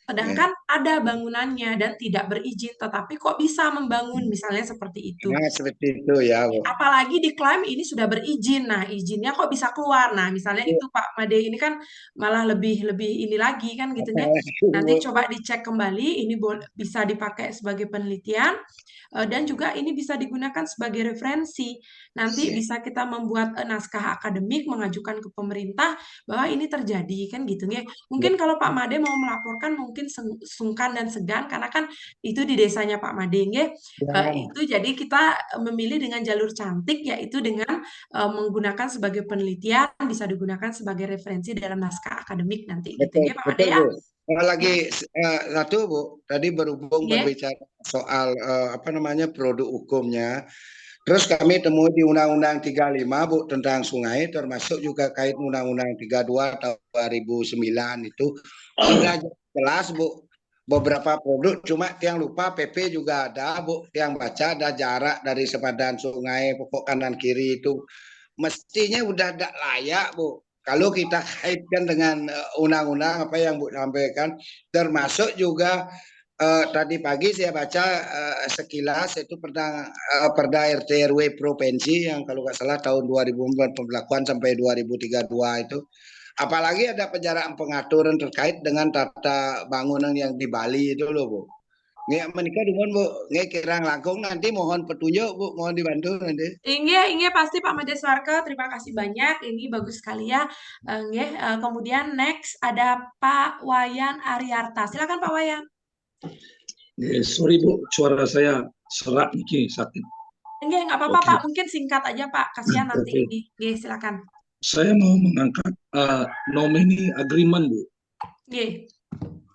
Sedangkan ada bangunannya dan tidak berizin, tetapi kok bisa membangun, misalnya seperti itu. Nah, seperti itu ya Bu. Apalagi diklaim ini sudah berizin. Nah, izinnya kok bisa keluar. Nah, misalnya itu Pak Made ini kan malah lebih lebih ini lagi kan gitu ya. Apalagi Nanti Bu. coba dicek kembali, ini bisa dipakai sebagai penelitian dan juga ini bisa digunakan sebagai referensi. Nanti bisa kita membuat naskah akademik mengajukan ke pemerintah bahwa ini terjadi kan gitu ya. Mungkin kalau Pak Made mau melaporkan mungkin sungkan dan segan karena kan itu di desanya Pak Made ya. Ya, Itu jadi kita memilih dengan jalur cantik yaitu dengan menggunakan sebagai penelitian bisa digunakan sebagai referensi dalam naskah akademik nanti gitu betul, ya Pak Made betul ya. Bu. Ya, Lagi satu Bu, tadi berhubung ya. berbicara soal apa namanya produk hukumnya. Terus kami temui di Undang-Undang 35 Bu tentang sungai, termasuk juga kait Undang-Undang 32 tahun 2009 itu sudah jelas Bu. Beberapa produk cuma yang lupa PP juga ada Bu, yang baca ada jarak dari sepadan sungai pokok kanan kiri itu mestinya udah tidak layak Bu. Kalau kita kaitkan dengan undang-undang apa yang Bu sampaikan, termasuk juga tadi pagi saya baca sekilas itu Perda RT RW provinsi yang kalau nggak salah tahun 2004 pembelakuan sampai 2032 itu. Apalagi ada penjaraan pengaturan terkait dengan tata bangunan yang di Bali itu loh Bu. Nggak menikah dengan Bu, nggak kirang langkung nanti mohon petunjuk Bu, mohon dibantu nanti. Inge pasti Pak Madeswarka, terima kasih banyak. Ini bagus sekali ya. Kemudian next ada Pak Wayan Ariarta. Silakan Pak Wayan. Sorry Bu, suara saya serak nih sakit. Nggak apa-apa Oke. Pak, mungkin singkat aja Pak. Kasihan nanti Oke. ini. Silakan. Saya mau mengangkat nominee agreement Bu.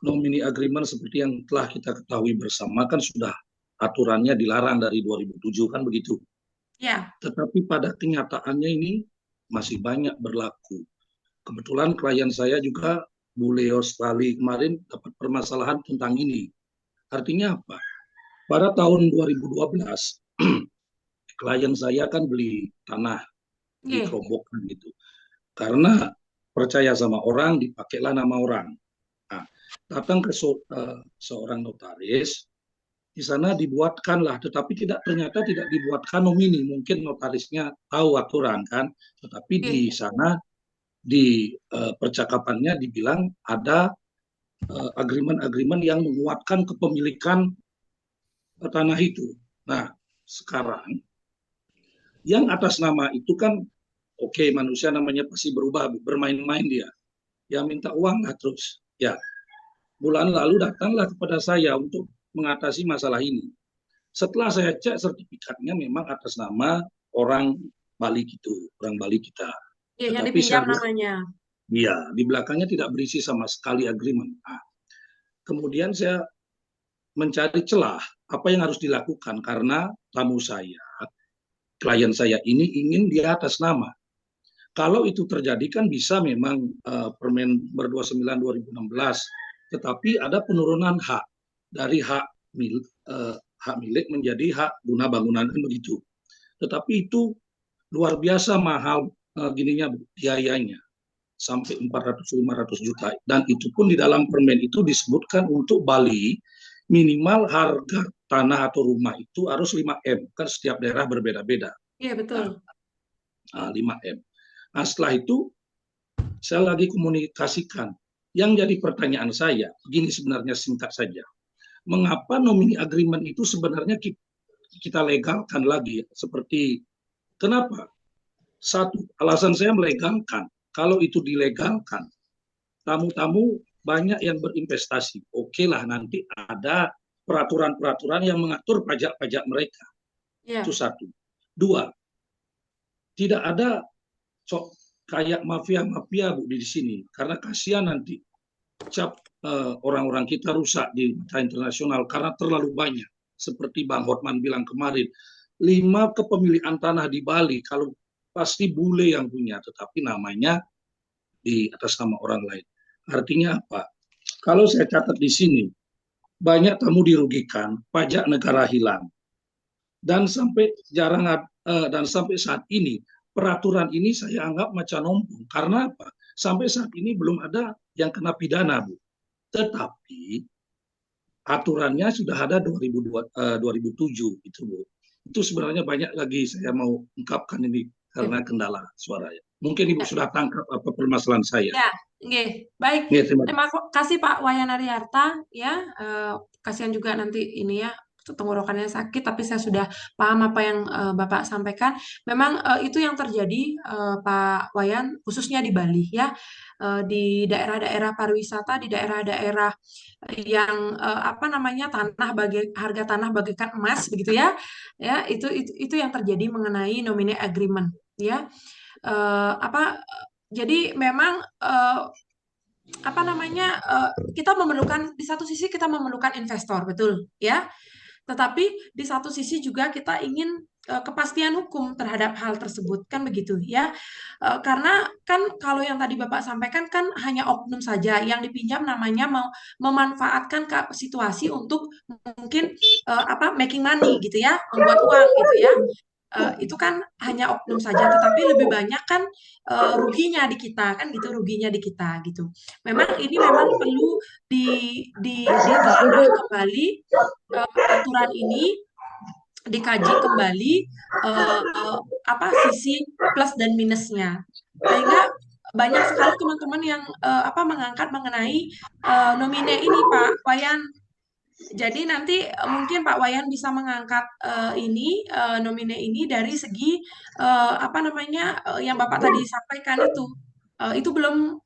Nominee agreement seperti yang telah kita ketahui bersama kan sudah aturannya dilarang dari 2007 kan begitu. Ya. Tetapi pada kenyataannya ini masih banyak berlaku. Kebetulan klien saya juga Bu Leo Australia kemarin dapat permasalahan tentang ini. Artinya apa? Pada tahun 2012 klien saya kan beli tanah di Kerobokan gitu. Karena percaya sama orang, dipakailah nama orang. Nah, datang ke seorang notaris, di sana dibuatkanlah, tetapi ternyata tidak dibuatkan nomini. Mungkin notarisnya tahu aturan kan, tetapi di sana di percakapannya dibilang ada agreement-agreement yang menguatkan kepemilikan tanah itu. Nah, sekarang yang atas nama itu kan oke, manusia namanya pasti berubah, bermain-main dia. Ya minta uang lah terus. Ya, bulan lalu datanglah kepada saya untuk mengatasi masalah ini. Setelah saya cek sertifikatnya memang atas nama orang Bali gitu, orang Bali kita. Yang dipinjam namanya. Iya, di belakangnya tidak berisi sama sekali agreement. Nah, kemudian saya mencari celah apa yang harus dilakukan karena tamu saya, klien saya ini ingin di atas nama. Kalau itu terjadi kan bisa memang Permen nomor 29 2016, tetapi ada penurunan hak dari hak milik menjadi hak guna bangunan kan begitu. Tetapi itu luar biasa mahal gininya biayanya sampai 400-500 juta dan itu pun di dalam permen itu disebutkan untuk Bali minimal harga tanah atau rumah itu harus 5M kan setiap daerah berbeda-beda. Iya betul. 5M. Nah, setelah itu saya lagi komunikasikan. Yang jadi pertanyaan saya, begini sebenarnya singkat saja. Mengapa nomini agreement itu sebenarnya kita legalkan lagi? Seperti, kenapa? Satu, alasan saya melegalkan. Kalau itu dilegalkan, tamu-tamu banyak yang berinvestasi. Oke lah, nanti ada peraturan-peraturan yang mengatur pajak-pajak mereka. Itu satu. Dua, tidak ada kayak mafia-mafia Bu di sini karena kasihan nanti cap orang-orang kita rusak di mata internasional karena terlalu banyak seperti Bang Hotman bilang kemarin 5 kepemilikan tanah di Bali kalau pasti bule yang punya tetapi namanya di atas nama orang lain. Artinya apa? Kalau saya catat di sini banyak tamu dirugikan, pajak negara hilang dan sampai sampai saat ini peraturan ini saya anggap macam ompong. Karena apa? Sampai saat ini belum ada yang kena pidana, Bu. Tetapi aturannya sudah ada 2007 itu, Bu. Itu sebenarnya banyak lagi saya mau ungkapkan ini karena kendala suaranya. Mungkin Ibu sudah tangkap apa permasalahan saya. Ya, baik. Terima kasih Pak Wayan Ariarta ya. Kasihan juga nanti ini ya tenggorokannya sakit, tapi saya sudah paham apa yang Bapak sampaikan. Memang itu yang terjadi Pak Wayan, khususnya di Bali ya, di daerah-daerah pariwisata, di daerah-daerah yang harga tanah bagaikan emas begitu ya, itu yang terjadi mengenai nominee agreement ya. Jadi memang kita memerlukan di satu sisi kita memerlukan investor betul ya. Tetapi di satu sisi juga kita ingin kepastian hukum terhadap hal tersebut kan begitu ya. Karena kan kalau yang tadi Bapak sampaikan kan hanya oknum saja yang dipinjam namanya mau memanfaatkan situasi untuk mungkin making money gitu ya, membuat uang gitu ya. Itu kan hanya oknum saja, tetapi lebih banyak kan ruginya di kita kan gitu, ruginya di kita gitu. Memang ini memang perlu ditelaah kembali aturan ini, dikaji kembali sisi plus dan minusnya, sehingga banyak sekali teman-teman yang mengangkat mengenai nomine ini Pak Wayan. Jadi nanti mungkin Pak Wayan bisa mengangkat nomine ini dari segi apa namanya yang Bapak tadi sampaikan itu. Itu belum,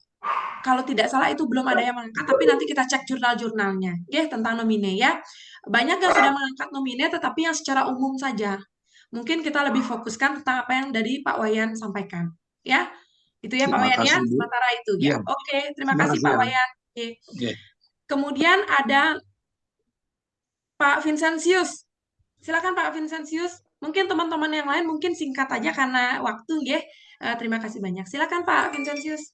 kalau tidak salah itu belum ada yang mengangkat, tapi nanti kita cek jurnal-jurnalnya, ya, tentang nomine ya. Banyak yang sudah mengangkat nomine, tetapi yang secara umum saja. Mungkin kita lebih fokuskan tentang apa yang dari Pak Wayan sampaikan, ya. Itu ya Pak Terima Wayan ya, kasih, Bu. sementara itu ya. Iya, Oke, terima terima kasih kasih Pak ya. Wayan. Oke. Oke. Kemudian ada Pak Vincentius. Silakan Pak Vincentius. Mungkin teman-teman yang lain mungkin singkat aja karena waktu ya. Terima kasih banyak. Silakan Pak Vincentius.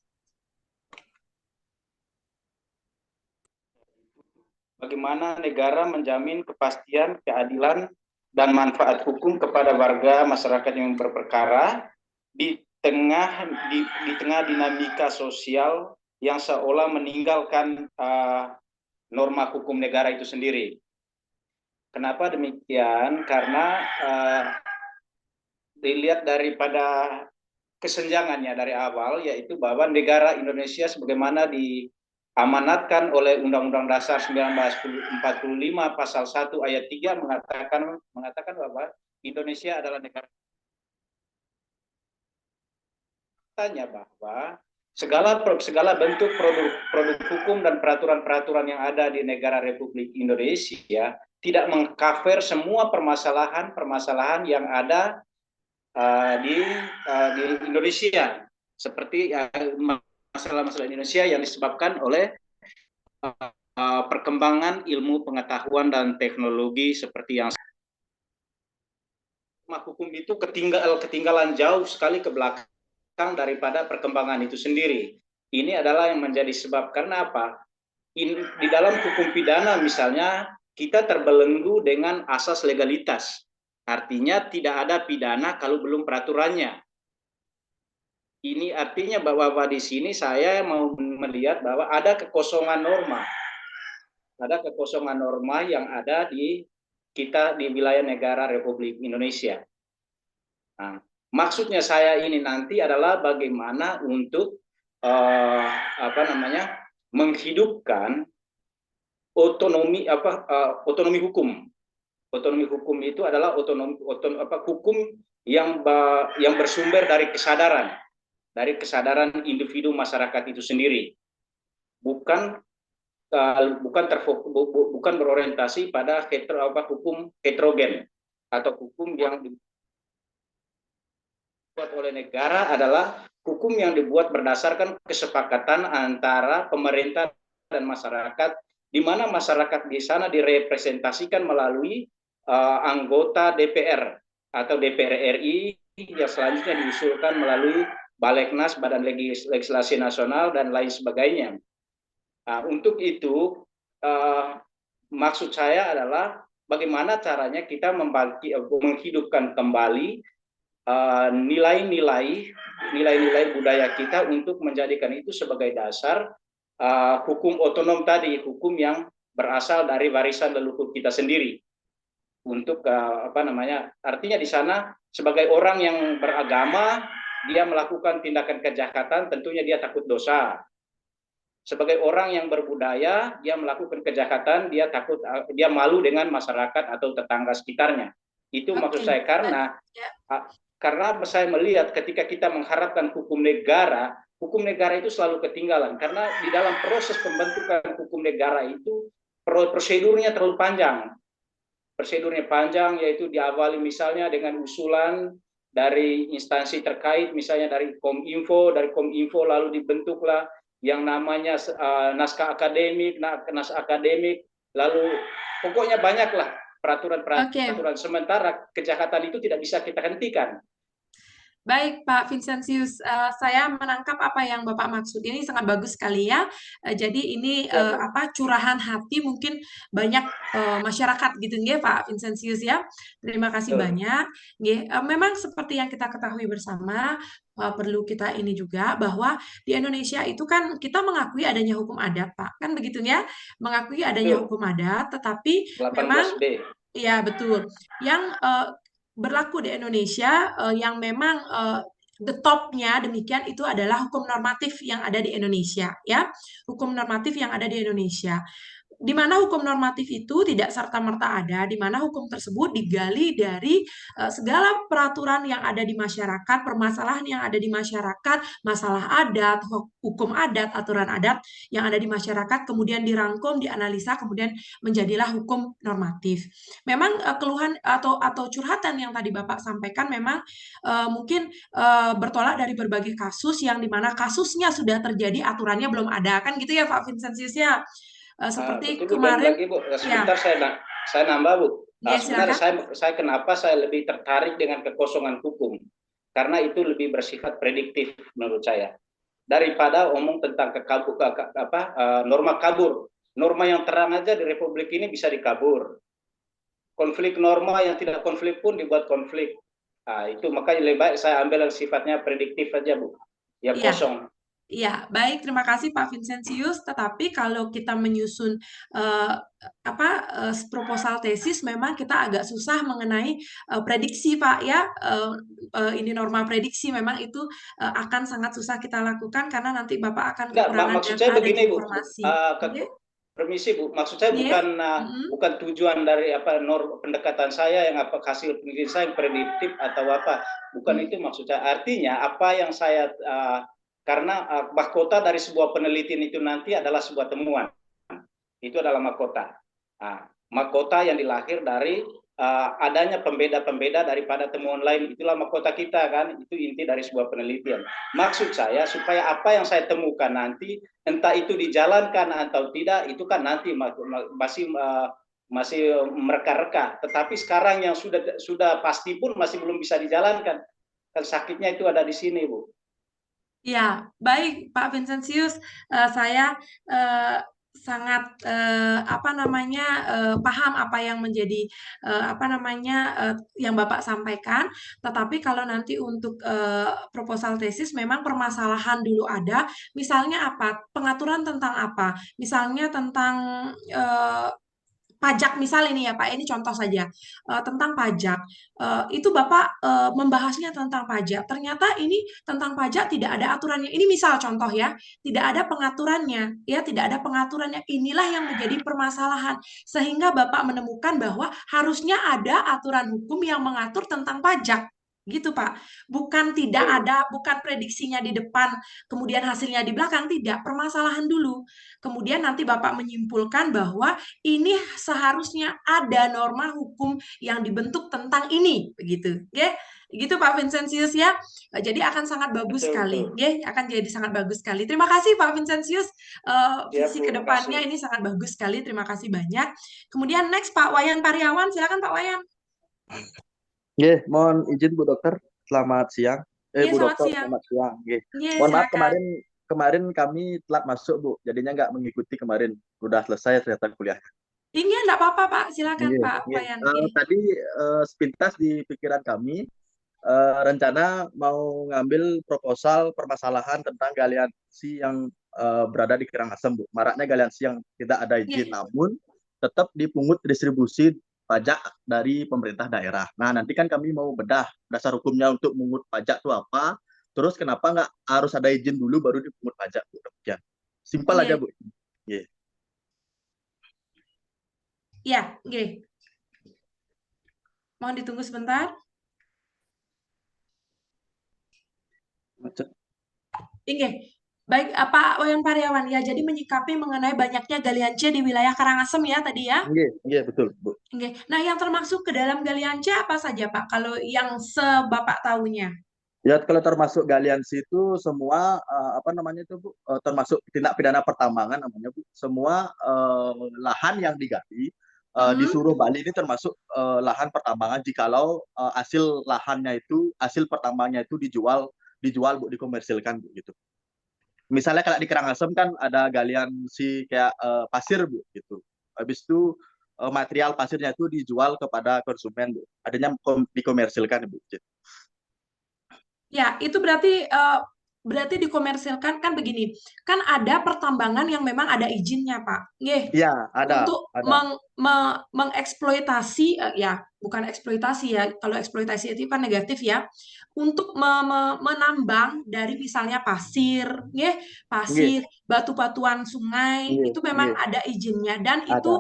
Bagaimana negara menjamin kepastian, keadilan, dan manfaat hukum kepada warga masyarakat yang berperkara di tengah dinamika sosial yang seolah meninggalkan norma hukum negara itu sendiri. Kenapa demikian? Karena dilihat daripada kesenjangannya dari awal, yaitu bahwa negara Indonesia sebagaimana diamanatkan oleh Undang-Undang Dasar 1945 pasal 1 ayat 3 mengatakan bahwa Indonesia adalah negara. Tanya bahwa segala bentuk produk hukum dan peraturan-peraturan yang ada di negara Republik Indonesia tidak mengcover semua permasalahan yang ada di Indonesia, seperti masalah-masalah Indonesia yang disebabkan oleh perkembangan ilmu pengetahuan dan teknologi seperti yang hukum itu ketinggalan jauh sekali ke belakang daripada perkembangan itu sendiri. Ini adalah yang menjadi sebab. Karena apa? Di dalam hukum pidana misalnya kita terbelenggu dengan asas legalitas. Artinya tidak ada pidana kalau belum peraturannya. Ini artinya bahwa di sini saya mau melihat bahwa ada kekosongan norma. Ada kekosongan norma yang ada di kita di wilayah negara Republik Indonesia. Nah, maksudnya saya ini nanti adalah bagaimana untuk menghidupkan otonomi hukum. Otonomi hukum itu adalah hukum yang bersumber dari kesadaran individu masyarakat itu sendiri, bukan berorientasi pada hukum heterogen atau hukum yang dibuat oleh negara adalah hukum yang dibuat berdasarkan kesepakatan antara pemerintah dan masyarakat, di mana masyarakat di sana direpresentasikan melalui anggota DPR atau DPR RI yang selanjutnya diusulkan melalui Balegnas, Badan Legislasi Nasional, dan lain sebagainya. Nah, untuk itu, maksud saya adalah bagaimana caranya kita menghidupkan kembali nilai-nilai budaya kita untuk menjadikan itu sebagai dasar hukum otonom tadi, hukum yang berasal dari warisan leluhur kita sendiri. Untuk artinya di sana sebagai orang yang beragama, dia melakukan tindakan kejahatan, tentunya dia takut dosa. Sebagai orang yang berbudaya, dia melakukan kejahatan, dia malu dengan masyarakat atau tetangga sekitarnya. Itu maksud saya, karena saya melihat ketika kita mengharapkan hukum negara itu selalu ketinggalan, karena di dalam proses pembentukan hukum negara itu prosedurnya terlalu panjang. Prosedurnya panjang, yaitu diawali misalnya dengan usulan dari instansi terkait, misalnya dari Kominfo lalu dibentuklah yang namanya naskah akademik, lalu pokoknya banyaklah peraturan. Sementara kejahatan itu tidak bisa kita hentikan. Baik, Pak Vincentius, saya menangkap apa yang Bapak maksud. Ini sangat bagus sekali ya. Jadi ini curahan hati mungkin banyak masyarakat gitu nggih, Pak Vincentius ya. Terima kasih banyak. Nggih, memang seperti yang kita ketahui bersama, perlu kita ini juga bahwa di Indonesia itu kan kita mengakui adanya hukum adat, Pak. Kan begitu ya? Mengakui adanya hukum adat, tetapi memang 18B. Iya, betul. Yang berlaku di Indonesia yang memang the top-nya demikian itu adalah hukum normatif yang ada di Indonesia ya. Hukum normatif yang ada di Indonesia. di mana hukum normatif itu tidak serta-merta ada, di mana hukum tersebut digali dari segala peraturan yang ada di masyarakat, permasalahan yang ada di masyarakat, masalah adat, hukum adat, aturan adat yang ada di masyarakat, kemudian dirangkum, dianalisa, kemudian menjadilah hukum normatif. Memang keluhan atau curhatan yang tadi Bapak sampaikan memang mungkin bertolak dari berbagai kasus yang dimana kasusnya sudah terjadi, aturannya belum ada, kan gitu ya Pak Vincentius ya. Seperti betul, Bu. Dan kemarin, lagi Bu, ya, sebentar saya nambah Bu. ya Sebenarnya silakan. saya kenapa saya lebih tertarik dengan kekosongan hukum? Karena itu lebih bersifat prediktif menurut saya daripada omong tentang norma kabur. Norma yang terang aja di Republik ini bisa dikabur. Konflik norma yang tidak konflik pun dibuat konflik. Nah, itu makanya lebih baik saya ambil yang sifatnya prediktif aja Bu, yang Iya. kosong. Ya, baik. Terima kasih Pak Vincentius. Tetapi kalau kita menyusun proposal tesis, memang kita agak susah mengenai prediksi, Pak. Ya, ini norma prediksi memang itu akan sangat susah kita lakukan karena nanti Bapak akan Enggak, kekurangan maksud data saya dan begini Bu, informasi. permisi Bu, maksud saya Iya. bukan tujuan dari pendekatan saya yang hasil penelitian saya yang prediktif atau apa, bukan itu maksud saya. Artinya apa yang saya karena mahkota dari sebuah penelitian itu nanti adalah sebuah temuan. Itu adalah mahkota. Mahkota yang dilahir dari adanya pembeda-pembeda daripada temuan lain. Itulah mahkota kita kan. Itu inti dari sebuah penelitian. Maksud saya supaya apa yang saya temukan nanti, entah itu dijalankan atau tidak, itu kan nanti masih mereka-reka. Tetapi sekarang yang sudah pasti pun masih belum bisa dijalankan. Dan sakitnya itu ada di sini, Bu. Ya, baik Pak Vincentius, saya sangat paham apa yang menjadi yang Bapak sampaikan. Tetapi kalau nanti untuk proposal tesis memang permasalahan dulu ada, misalnya apa? Pengaturan tentang apa? Misalnya tentang pajak misal ini ya Pak, ini contoh saja tentang pajak. Itu Bapak membahasnya tentang pajak. Ternyata ini tentang pajak tidak ada aturannya. Ini misal contoh ya, tidak ada pengaturannya, ya tidak ada pengaturannya. Inilah yang menjadi permasalahan. Sehingga Bapak menemukan bahwa harusnya ada aturan hukum yang mengatur tentang pajak. Gitu Pak. Bukan tidak ada, bukan prediksinya di depan, kemudian hasilnya di belakang, tidak. Permasalahan dulu. Kemudian nanti Bapak menyimpulkan bahwa ini seharusnya ada norma hukum yang dibentuk tentang ini, begitu, oke? Gitu Pak Vincentius ya. Jadi akan sangat bagus sekali, oke? Akan jadi sangat bagus sekali. Terima kasih Pak Vincentius. Visi kedepannya ini sangat bagus sekali. Terima kasih banyak. Kemudian next Pak Wayan Pariawan, silakan Pak Wayan. Mohon izin Bu Dokter, selamat siang. Bu Selamat Dokter, siang. selamat siang. Mohon maaf kemarin kami telat masuk Bu, jadinya nggak mengikuti kemarin. Udah selesai ternyata kuliahnya. Ini enggak apa-apa Pak, silakan Pak Wayan. Tadi sepintas di pikiran kami rencana mau ngambil proposal permasalahan tentang galiansi yang berada di Karangasem Bu. Maraknya galiansi yang tidak ada izin, namun tetap dipungut distribusi pajak dari pemerintah daerah. Nah, nanti kan kami mau bedah dasar hukumnya untuk mengut pajak itu apa, terus kenapa nggak harus ada izin dulu baru dipungut pajak, Bu. Demikian. Simpel aja, Bu. Iya, mohon ditunggu sebentar. Baik, Pak Wayan Pariawan ya. Jadi menyikapi mengenai banyaknya galian C di wilayah Karangasem ya tadi ya. Iya, betul, Bu. Nah, yang termasuk ke dalam galian C apa saja Pak? Kalau yang sebapak tahunya? Ya, kalau termasuk galiansi itu semua Bu, termasuk tindak pidana pertambangan namanya Bu. Semua lahan yang digali di seluruh Bali ini termasuk lahan pertambangan jikalau hasil pertambangannya itu dijual Bu, dikomersilkan Bu gitu. Misalnya kalau di Karangasem kan ada galiansi kayak pasir Bu gitu. Habis itu material pasirnya itu dijual kepada konsumen Bu. Adanya dikomersilkan Bu. Gitu. Ya, itu berarti berarti dikomersilkan kan begini, kan ada pertambangan yang memang ada izinnya, Pak. Nggih. Iya, ada, Untuk ada. mengeksploitasi, ya bukan eksploitasi ya, kalau eksploitasi itu kan negatif ya, untuk menambang dari misalnya pasir, nggih, Nggih, pasir, batu-batuan sungai, nggih, itu memang nggih, ada izinnya dan ada. itu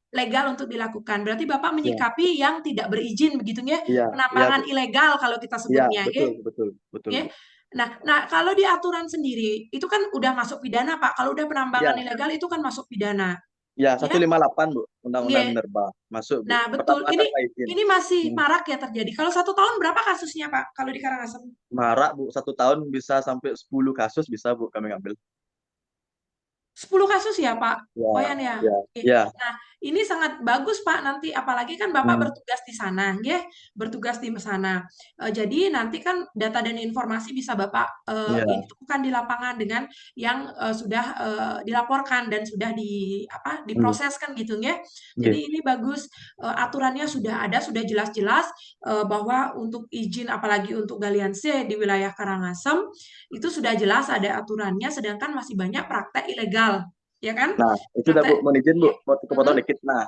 legal untuk dilakukan. Berarti Bapak Ya, menyikapi yang tidak berizin begitu nggih, iya, iya, penambangan Bu. ilegal kalau kita Iya, sebutnya, betul, nggih. betul, betul, Nggih. Bu. Nah, kalau di aturan sendiri itu kan udah masuk pidana, Pak. Kalau udah penambangan Iya, ilegal itu kan masuk pidana, iya, ya. 158, Bu. Undang-Undang Nggih. Minerba. Masuk, Bu. Nah, betul. Pertambangan tanpa izin. Ini masih Hmm. marak ya terjadi. Kalau 1 tahun berapa kasusnya, Pak? Kalau di Karangasem? Marak, Bu. 1 tahun bisa sampai 10 kasus bisa, Bu, kami ngambil. 10 kasus ya, Pak? Ya, Wayan ya? ya, Oke. ya. Nah, ini sangat bagus, Pak, nanti apalagi kan Bapak bertugas di sana, nggih, bertugas di sana. Jadi nanti kan data dan informasi bisa Bapak Iya. temukan di lapangan dengan yang sudah dilaporkan dan sudah diproses kan gitu, nggih. Jadi ini bagus, aturannya sudah ada, sudah jelas-jelas bahwa untuk izin apalagi untuk galian C di wilayah Karangasem itu sudah jelas ada aturannya, sedangkan masih banyak praktek ilegal, ya kan? Nah, itu udah, Bu. Mohon izin, Bu. Mau kepotong Mhm. dikit. Nah,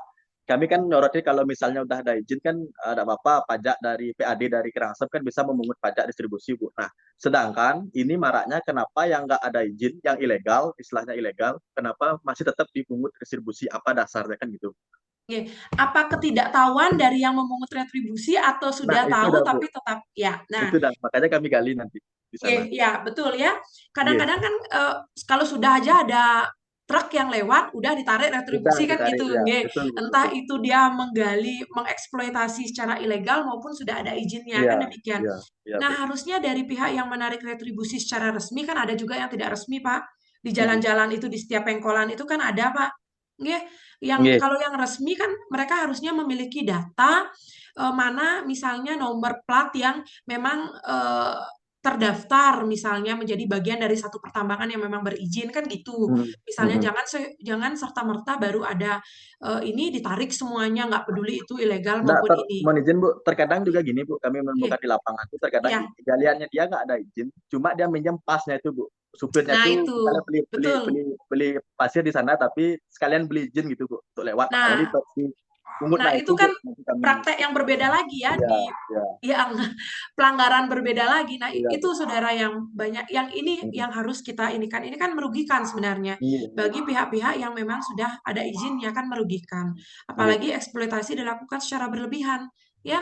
kami kan nyorotnya kalau misalnya udah ada izin kan ada apa pajak dari PAD dari Karangasem kan bisa memungut pajak distribusi, Bu. Nah, sedangkan ini maraknya kenapa yang nggak ada izin, yang ilegal, istilahnya ilegal, kenapa masih tetap dipungut distribusi? Apa dasarnya kan gitu? Oke. Apa ketidaktahuan dari yang memungut retribusi atau Nah, sudah itu tahu udah, Bu. tapi tetap ya. Nah, Itu dah, makanya kami gali nanti di sana. iya, betul ya. Iya, Kadang-kadang kan kalau sudah aja ada truk yang lewat, udah ditarik udah retribusi kan ditarik gitu, ya, nggih. betul, Bu, Entah betul. itu dia menggali, mengeksploitasi secara ilegal maupun sudah ada izinnya, Iya, kan demikian. iya, iya, Nah, Bu. harusnya dari pihak yang menarik retribusi secara resmi kan ada juga yang tidak resmi, Pak. Di Nggih, jalan-jalan itu, di setiap pengkolan itu kan ada, Pak. Nggih. nggih. Kalau yang resmi kan mereka harusnya memiliki data mana misalnya nomor plat yang memang terdaftar misalnya menjadi bagian dari satu pertambangan yang memang berizin kan gitu. Misalnya jangan serta-merta baru ada ini ditarik semuanya nggak peduli itu ilegal Nggak, maupun ini. mohon izin, Bu. Terkadang juga gini, Bu. Kami menemukan di lapangan itu terkadang Iya. galiannya dia nggak ada izin, cuma dia minjem pasnya itu, Bu. Supirnya Nah, tuh itu misalnya betul. beli pasir di sana, tapi sekalian beli izin gitu, Bu, untuk lewat. Nah, Jadi pungut nah nah itu itu, Bu. kan Nanti kami, praktek yang berbeda lagi ya iya, di iya, yang pelanggaran berbeda lagi. Nah, iya, itu Bu. saudara yang banyak yang ini yang harus kita ini kan merugikan sebenarnya Iya, bagi pihak-pihak yang memang sudah ada izinnya kan merugikan. iya, Apalagi eksploitasi dilakukan secara berlebihan, ya. iya,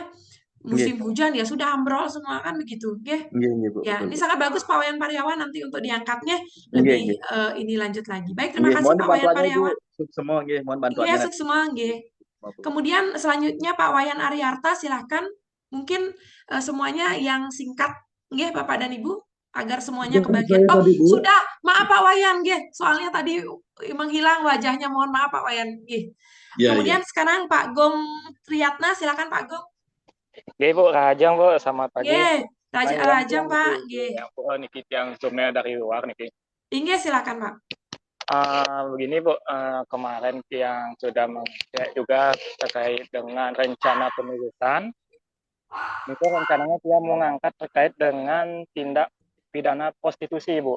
Musim hujan ya sudah ambrol semua kan begitu, nggih. iya, Bu. Ya, Betul, ini Bu. sangat bagus Pak Wayan Pariawan nanti untuk diangkatnya Nggih, lebih nggih. ini lanjut lagi. Baik, terima Nggih, kasih mohon Pak Wayan bantuannya, Ibu. Pariawan. Semua, nggih, mohon Iya, bantuannya nanti. semua, nggih. Semua, Bu. Kemudian selanjutnya Pak Wayan Aryarta silahkan mungkin semuanya yang singkat nggih Bapak dan Ibu agar semuanya kebagian. Oh, sudah. Maaf Pak Wayan nggih, soalnya tadi menghilang wajahnya. Mohon maaf Pak Wayan nggih. Ya, Kemudian ya. sekarang Pak Gong Triyatna silakan Pak Gong. Oke Bu, Rajang Bu, selamat pagi. Nggih, Rajang Pak nggih. Yang niki yang zoomnya dari luar niki. Nggih, silakan Pak. Begini Bu, kemarin yang sudah mengecek juga terkait dengan rencana penulisan. Itu rencananya dia mau ngangkat terkait dengan tindak pidana prostitusi, Bu.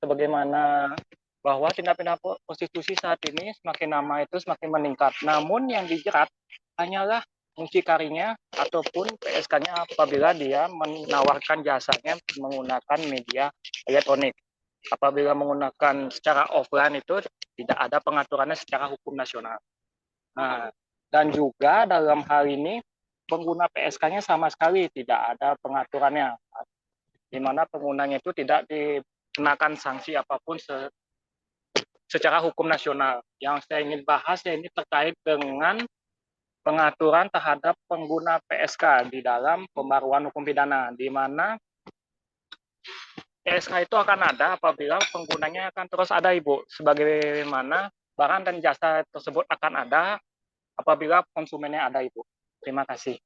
Sebagaimana bahwa tindak pidana prostitusi saat ini semakin lama itu semakin meningkat. Namun yang dijerat hanyalah mucikarinya ataupun PSK-nya apabila dia menawarkan jasanya menggunakan media elektronik. Apabila menggunakan secara offline itu tidak ada pengaturannya secara hukum nasional. Nah, dan juga dalam hal ini pengguna PSK-nya sama sekali tidak ada pengaturannya, di mana penggunanya itu tidak dikenakan sanksi apapun secara hukum nasional. Yang saya ingin bahas ya ini terkait dengan pengaturan terhadap pengguna PSK di dalam pembaruan hukum pidana, di mana PSK itu akan ada apabila penggunanya akan terus ada, Ibu, sebagaimana barang dan jasa tersebut akan ada apabila konsumennya ada, Ibu. Terima kasih.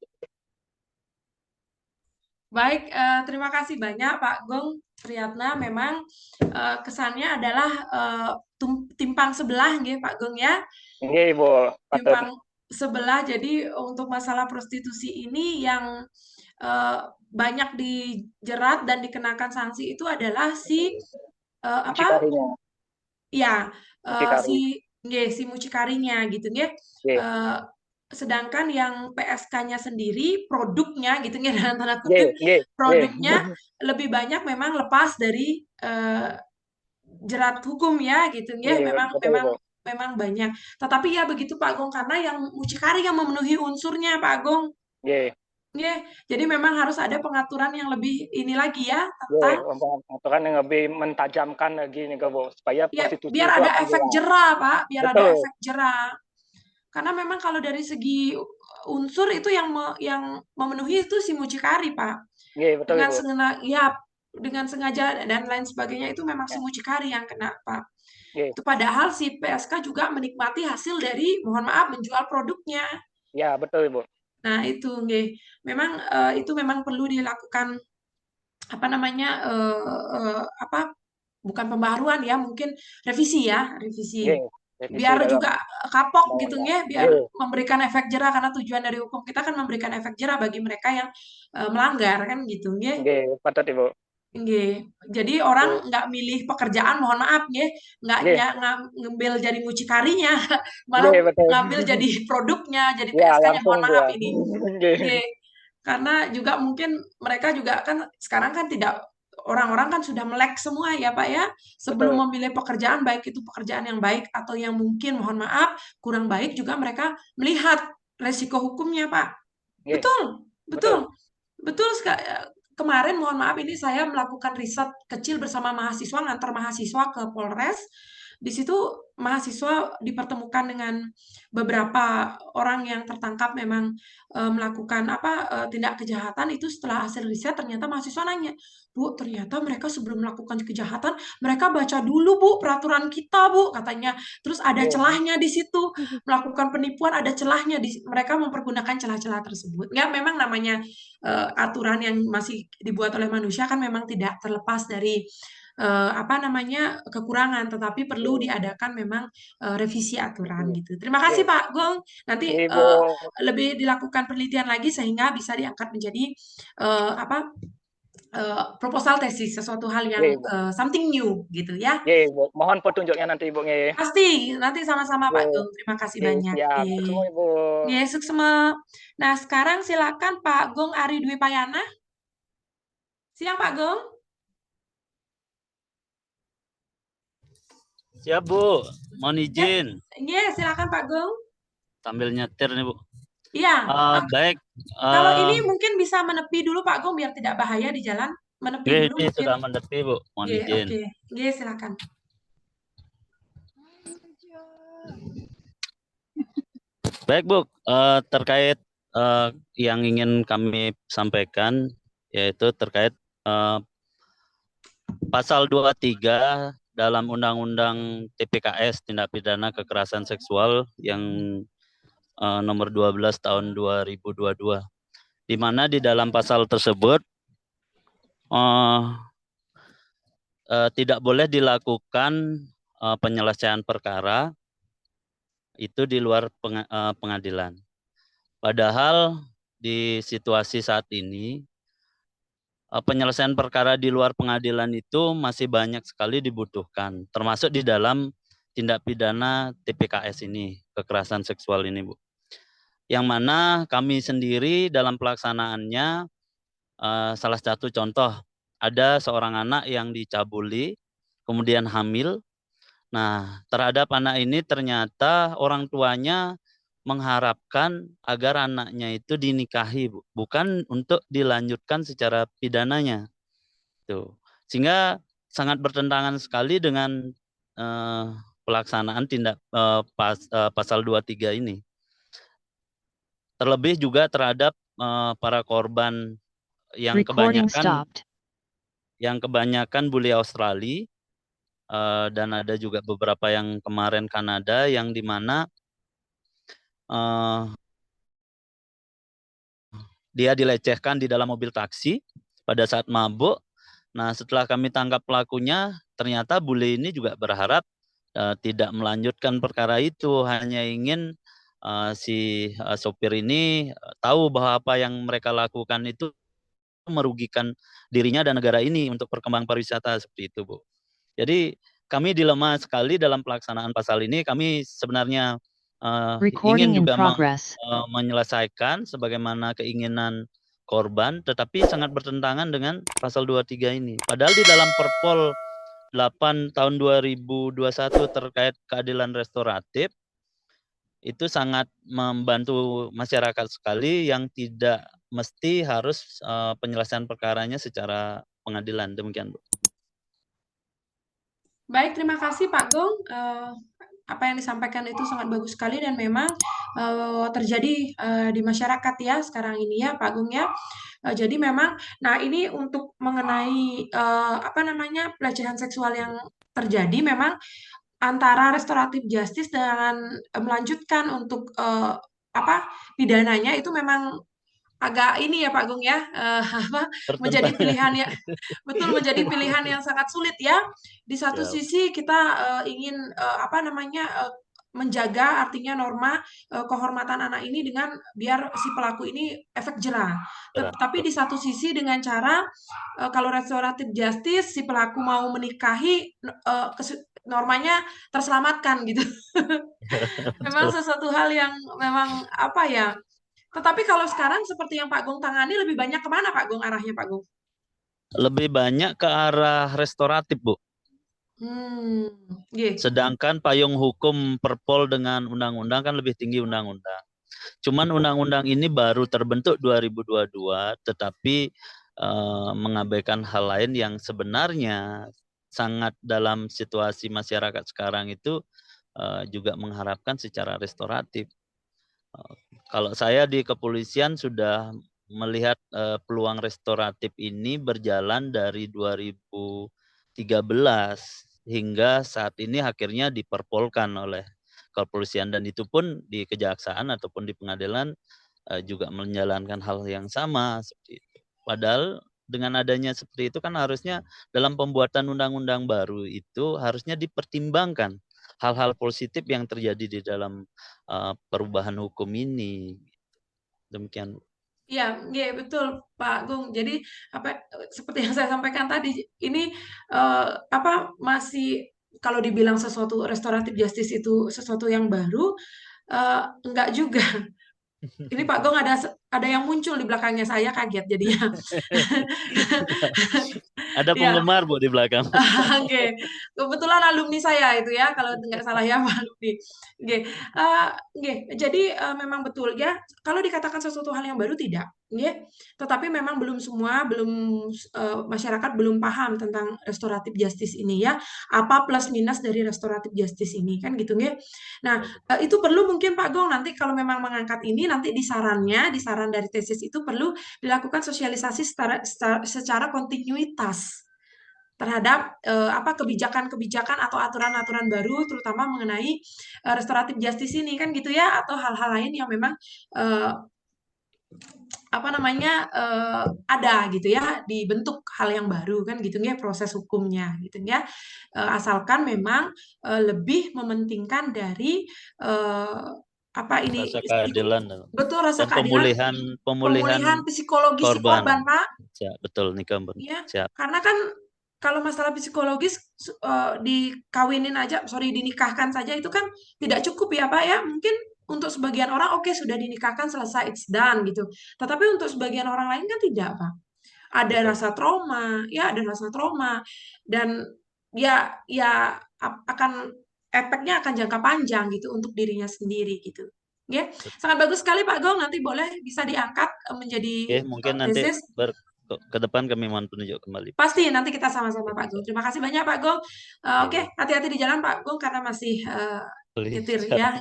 Baik, terima kasih banyak Pak Gong Triyatna. Memang kesannya adalah timpang sebelah nggih Pak Gong ya. Nggih, Ibu. Timpang sebelah. Jadi untuk masalah prostitusi ini yang banyak dijerat dan dikenakan sanksi itu adalah si mucikarinya. ya Mucikari. si mucikarinya gitu nggih. Nggih. Sedangkan yang PSK-nya sendiri produknya gitu nggih dalam tanda Nggih, kutip nggih, produknya lebih banyak memang lepas dari jerat hukum ya gitu nggih. Nggih, Memang betul, memang Bu. memang banyak. Tetapi ya begitu Pak Agung karena yang mucikari yang memenuhi unsurnya Pak Agung. Nggih. Nggih. Jadi memang harus ada pengaturan yang lebih ini lagi ya Nggih, tentang aturan yang lebih mentajamkan lagi nih, Bu, supaya ya prostitusi biar itu ada akan efek hilang. jerah Pak, biar ada Betul. efek jerah. Karena memang kalau dari segi unsur itu yang memenuhi itu si mucikari, Pak. Nggih, betul, Dengan Ibu. dengan sengaja dan lain sebagainya itu memang si Ya. mucikari yang kena, Pak. Nggih. Itu padahal si PSK juga menikmati hasil dari, mohon maaf, menjual produknya. Ya, betul, Ibu. Nah, itu nggih. Memang itu memang perlu dilakukan apa namanya, bukan pembaharuan ya, mungkin revisi ya, revisi. Nggih, revisi Biar dalam juga kapok gitu undang-undang. ya, biar Nggih. memberikan efek jerah karena tujuan dari hukum kita kan memberikan efek jerah bagi mereka yang melanggar kan gitu nggih. Nggih, patut, Ibu. Nggih. Jadi Betul. orang nggak milih pekerjaan, mohon maaf nggih, nggak Nggih. ngambil jadi mucikarinya, malah Nggih, betul. ngambil jadi produknya, jadi Ya, PSK-nya, langsung mohon dia. maaf ini. Nggih. Nggih. Karena juga mungkin mereka juga kan sekarang kan tidak orang-orang kan sudah melek semua ya Pak ya. Sebelum Betul. memilih pekerjaan, baik itu pekerjaan yang baik atau yang mungkin mohon maaf kurang baik juga mereka melihat resiko hukumnya Pak. Nggih. Betul, Betul. betul kemarin mohon maaf ini saya melakukan riset kecil bersama mahasiswa, ngantar mahasiswa ke Polres. Di situ mahasiswa dipertemukan dengan beberapa orang yang tertangkap memang melakukan tindak kejahatan itu setelah hasil riset ternyata mahasiswa nanya, "Bu, ternyata mereka sebelum melakukan kejahatan mereka baca dulu Bu peraturan kita Bu," katanya. Terus ada Nggih. celahnya di situ, melakukan penipuan ada celahnya mereka mempergunakan celah-celah tersebut. Ya memang namanya aturan yang masih dibuat oleh manusia kan memang tidak terlepas dari kekurangan, tetapi perlu diadakan memang revisi aturan gitu. Terima kasih Nggih. Pak Gong. Nanti Nggih, Bu. lebih dilakukan penelitian lagi sehingga bisa diangkat menjadi proposal tesis, sesuatu hal yang Nggih, Bu. something new gitu ya. Nggih, Bu. Mohon petunjuknya nanti, Ibu, nggih. Pasti, nanti sama-sama Pak Nggih. Gong. Terima kasih Nggih, banyak. siap. Ketemu, Ibu. Nggih, suksema. Nah, sekarang silakan Pak Gong Ari Dwi Payana. Siang Pak Gong. Siap Bu, mohon izin. Iya, silakan Pak Gong. Sambil nyetir nih Bu. Iya. Baik. Kalau ini mungkin bisa menepi dulu Pak Gong biar tidak bahaya di jalan. Menepi dulu Ini mungkin. sudah menepi Bu, mohon izin. Oke. Iya, silakan. Baik Bu, terkait yang ingin kami sampaikan yaitu terkait pasal 23 dalam Undang-Undang TPKS Tindak Pidana Kekerasan Seksual yang nomor 12 tahun 2022, di mana di dalam pasal tersebut tidak boleh dilakukan penyelesaian perkara itu di luar pengadilan. Padahal di situasi saat ini penyelesaian perkara di luar pengadilan itu masih banyak sekali dibutuhkan, termasuk di dalam tindak pidana TPKS ini, kekerasan seksual ini, Bu. Yang mana kami sendiri dalam pelaksanaannya, salah satu contoh, ada seorang anak yang dicabuli, kemudian hamil. Nah, terhadap anak ini ternyata orang tuanya mengharapkan agar anaknya itu dinikahi, Bu, bukan untuk dilanjutkan secara pidananya. Tuh. Sehingga sangat bertentangan sekali dengan pelaksanaan pasal 23 ini. Terlebih juga terhadap para korban yang kebanyakan bule Australia, dan ada juga beberapa yang kemarin Kanada yang dimana dia dilecehkan di dalam mobil taksi pada saat mabuk. Nah, setelah kami tangkap pelakunya, ternyata bule ini juga berharap tidak melanjutkan perkara itu, hanya ingin si sopir ini tahu bahwa apa yang mereka lakukan itu merugikan dirinya dan negara ini untuk perkembangan pariwisata seperti itu, Bu. Jadi kami dilema sekali dalam pelaksanaan pasal ini. Kami sebenarnya ingin juga menyelesaikan sebagaimana keinginan korban, tetapi sangat bertentangan dengan pasal 23 ini. Padahal di dalam Perpol 8 tahun 2021 terkait keadilan restoratif itu sangat membantu masyarakat sekali yang tidak mesti harus penyelesaian perkaranya secara pengadilan. Demikian, Bu. Baik, terima kasih Pak Gong. Apa yang disampaikan itu sangat bagus sekali dan memang terjadi di masyarakat ya sekarang ini ya Pak Gong ya. Jadi memang, nah ini untuk mengenai pelecehan seksual yang terjadi memang antara restoratif justice dengan melanjutkan untuk pidananya itu memang agak ini ya Pak Gung ya, menjadi pilihan ya, betul, menjadi pilihan yang sangat sulit ya. Di satu sisi kita ingin menjaga artinya norma kehormatan anak ini dengan biar si pelaku ini efek jerah. Tapi di satu sisi dengan cara kalau restoratif justice si pelaku mau menikahi normanya terselamatkan gitu. Memang sesuatu hal yang memang tetapi kalau sekarang seperti yang Pak Gong tangani lebih banyak kemana Pak Gong arahnya Pak Gong? Lebih banyak ke arah restoratif, Bu. Sedangkan payung hukum Perpol dengan undang-undang kan lebih tinggi undang-undang. Cuman undang-undang ini baru terbentuk 2022, tetapi mengabaikan hal lain yang sebenarnya sangat dalam situasi masyarakat sekarang itu juga mengharapkan secara restoratif. Kalau saya di kepolisian sudah melihat peluang restoratif ini berjalan dari 2013 hingga saat ini akhirnya diperpolkan oleh kepolisian, dan itu pun di kejaksaan ataupun di pengadilan juga menjalankan hal yang sama seperti itu. Padahal dengan adanya seperti itu kan harusnya dalam pembuatan undang-undang baru itu harusnya dipertimbangkan hal-hal positif yang terjadi di dalam perubahan hukum ini. Demikian. Iya, betul Pak Gung. Jadi seperti yang saya sampaikan tadi, ini masih kalau dibilang sesuatu restoratif justice itu sesuatu yang baru, enggak juga. Ini Pak Gong ada yang muncul di belakangnya, saya kaget jadinya. Ada penggemar Bu di belakang. Oke, kebetulan alumni saya itu ya, kalau nggak salah ya Pak alumni. Jadi memang betul ya, kalau dikatakan sesuatu hal yang baru tidak, tetapi memang belum masyarakat belum paham tentang restoratif justice ini ya, apa plus minus dari restoratif justice ini kan gitu ya. Nah, itu perlu mungkin Pak Gong nanti kalau memang mengangkat ini nanti di saran dari tesis itu perlu dilakukan sosialisasi secara kontinuitas terhadap kebijakan-kebijakan atau aturan-aturan baru terutama mengenai restoratif justice ini kan gitu ya, atau hal-hal lain yang memang ada gitu ya, dibentuk hal yang baru kan gitu ya, proses hukumnya gitu ya, asalkan memang lebih mementingkan dari rasa keadilan, betul, rasa dan keadilan, pemulihan psikologis korban Pak. Ya, betul Nika. Ya, karena kan kalau masalah psikologis dinikahkan saja itu kan tidak cukup ya Pak ya. Mungkin untuk sebagian orang oke, sudah dinikahkan selesai, it's done gitu. Tetapi untuk sebagian orang lain kan tidak Pak. Ada rasa trauma, dan efeknya akan jangka panjang gitu untuk dirinya sendiri gitu. Ya, sangat bagus sekali Pak Gong, nanti boleh bisa diangkat menjadi mungkin nanti ke depan kami mohon penunjuk kembali. Pasti nanti kita sama-sama Pak Gong. Terima kasih banyak Pak Gong. Oke, hati-hati di jalan Pak Gong karena masih nyetir ya.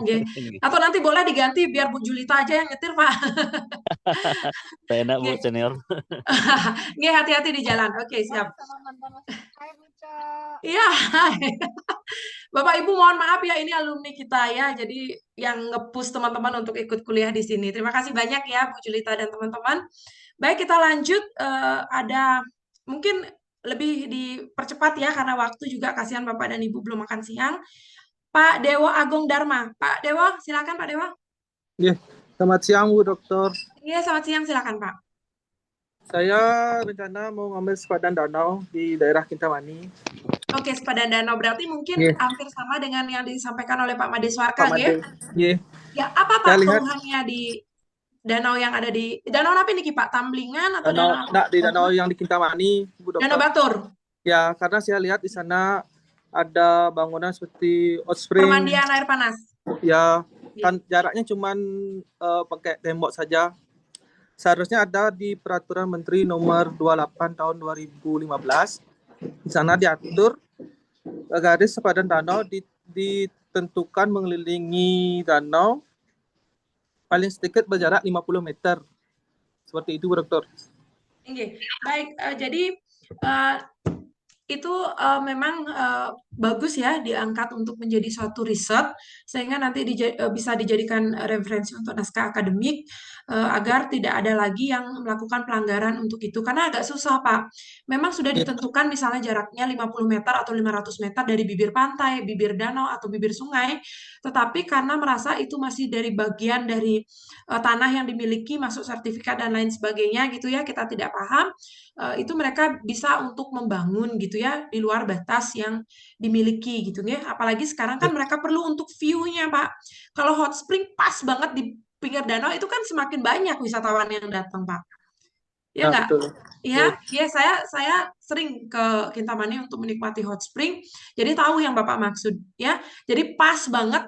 Atau nanti boleh diganti biar Bu Julita aja yang nyetir Pak. Saya enak Bu senior. Hati-hati di jalan. Oke, siap. Iya. Bapak Ibu mohon maaf ya, ini alumni kita ya. Jadi yang nge-push teman-teman untuk ikut kuliah di sini. Terima kasih banyak ya Bu Julita dan teman-teman. Baik, kita lanjut. Ada mungkin lebih dipercepat ya karena waktu juga, kasihan Bapak dan Ibu belum makan siang. Pak Dewo Agung Dharma. Pak Dewo, silakan Pak Dewo. Selamat siang Bu Dokter. Iya, selamat siang, silakan Pak. Saya rencana mau ngambil sepadan danau di daerah Kintamani. Oke, sepadan danau berarti mungkin Nggih. hampir sama dengan yang disampaikan oleh Pak Pak Madeswarka, Made. nggih? Nggih. Ya, apa Saya Pak lihat keluhannya di danau yang ada di danau apa nih Pak? Tamblingan atau danau, danau apa? enggak, di danau yang di Kintamani, Bu Dokter. Danau Batur. Ya, karena saya lihat di sana ada bangunan seperti hot spring. Pemandian air panas. Ya, kan jaraknya cuman pakai tembok saja. Seharusnya ada di Peraturan Menteri Nomor 28 Tahun 2015. Di sana diatur garis sepadan danau ditentukan mengelilingi danau paling sedikit berjarak 50 meter. Seperti itu, Bu Dokter. Oke, baik. Jadi itu memang bagus ya diangkat untuk menjadi suatu riset sehingga nanti bisa dijadikan referensi untuk naskah akademik agar tidak ada lagi yang melakukan pelanggaran untuk itu karena agak susah Pak. Memang sudah ditentukan misalnya jaraknya 50 meter atau 500 meter dari bibir pantai, bibir danau atau bibir sungai, tetapi karena merasa itu masih dari bagian dari tanah yang dimiliki masuk sertifikat dan lain sebagainya gitu ya, kita tidak paham. Itu mereka bisa untuk membangun gitu ya di luar batas yang dimiliki gitu ya. Apalagi sekarang kan mereka perlu untuk view-nya Pak. Kalau hot spring pas banget di pinggir danau itu kan semakin banyak wisatawan yang datang Pak. Ya enggak? Ya, ya saya sering ke Kintamani untuk menikmati hot spring. Jadi tahu yang Bapak maksud ya. Jadi pas banget.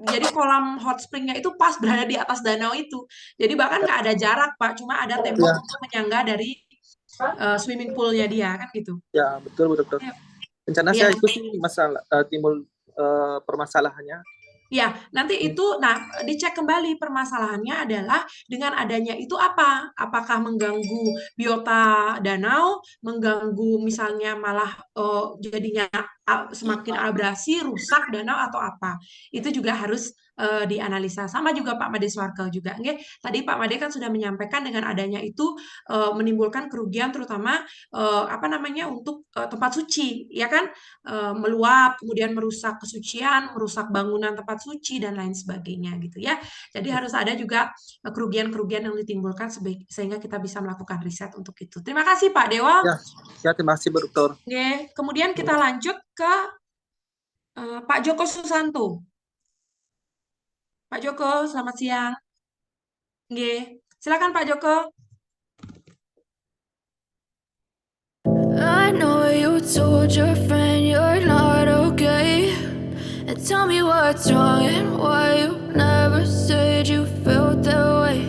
Jadi kolam hot springnya itu pas berada di atas danau itu. Jadi bahkan nggak ada jarak Pak, cuma ada tembok untuk menyangga dari swimming poolnya dia kan gitu. Ya betul Bu Dokter. Rencana saya itu sih masalah timbul permasalahannya. Ya, nanti itu, nah dicek kembali permasalahannya adalah dengan adanya itu apa? Apakah mengganggu biota danau, mengganggu misalnya malah jadinya semakin abrasi, rusak danau atau apa? Itu juga harus dianalisa. Sama juga Pak Madeswarka juga. Nggih, tadi Pak Made kan sudah menyampaikan dengan adanya itu menimbulkan kerugian terutama apa namanya untuk tempat suci, ya kan? Meluap, kemudian merusak kesucian, merusak bangunan tempat suci dan lain sebagainya gitu ya. Jadi harus ada juga kerugian-kerugian yang ditimbulkan sehingga kita bisa melakukan riset untuk itu. Terima kasih Pak Dewa. Ya terima kasih Bu Dokter. Oke, kemudian kita lanjut ke Pak Joko Susanto. Pak Joko, selamat siang. Oke, silakan Pak Joko. I know you told your friend you're not okay. And tell me what's wrong and why you never said you felt that way.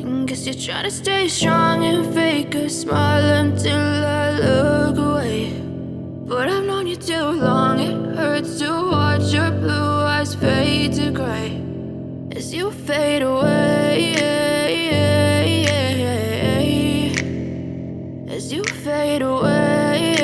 And guess you're trying to stay strong and fake a smile until I look away. But I've known you too long, it hurts to watch your blue eyes fade to gray as you fade away. As you fade away.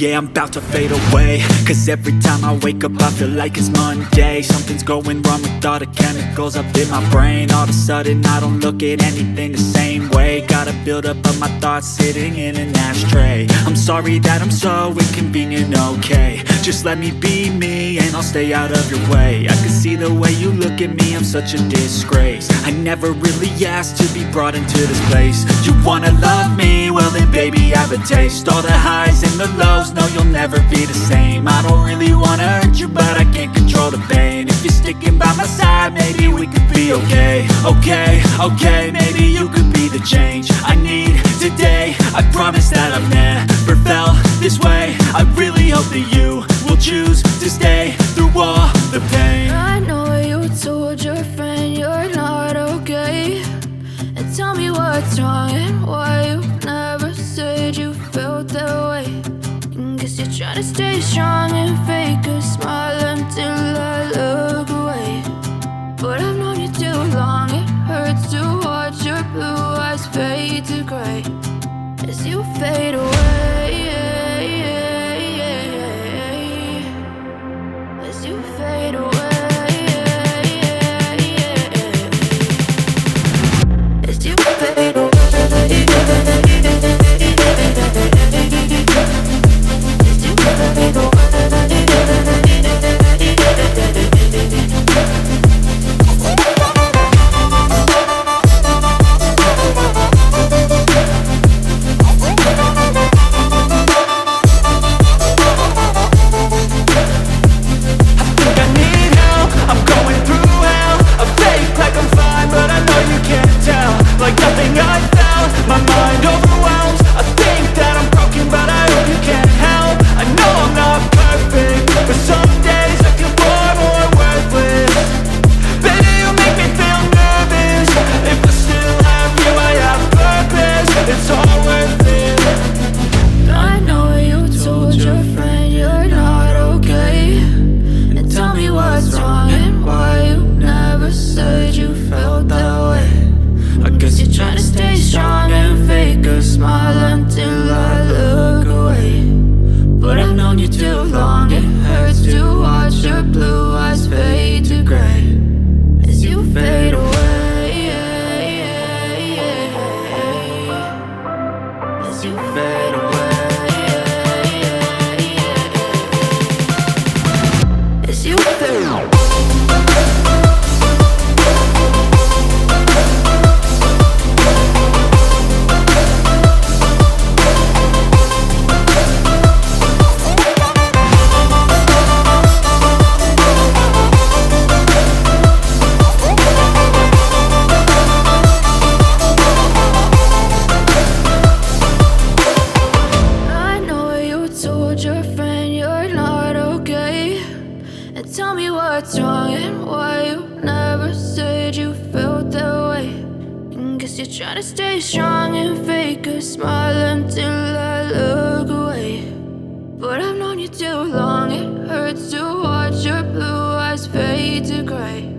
Yeah, I'm about to fade away, cause every time I wake up I feel like it's Monday. Something's going wrong with all the chemicals up in my brain. All of a sudden I don't look at anything the same way. Gotta build up of my thoughts sitting in an ashtray. I'm sorry that I'm so inconvenient, okay. Just let me be me and I'll stay out of your way. I can see the way you look at me, I'm such a disgrace. I never really asked to be brought into this place. You wanna love me? Well then baby have a taste. All the highs and the lows, no you'll never be the same. I don't really wanna hurt you but I can't control the pain. If you're sticking by my side maybe we could be okay. Okay, maybe you could be the change I need today. I promise that I've never felt this way. I really hope that you will choose to stay through all the pain. I know you told your friend you're not okay. And tell me what's wrong and why you never said you felt that way. And guess you're trying to stay strong and fake a smile until I look away. But I've known you too long, it hurts to watch your blue eyes fade to gray as you fade away. As you fade away. As you fade away. As you fade away. 'cause you feel. I know you told your friend you're not okay, and tell me what's wrong and why you never said you felt that way. And guess you're trying to stay strong and fake a smile until I look away. But I've known you too long, it hurts to watch your blue eyes fade to gray.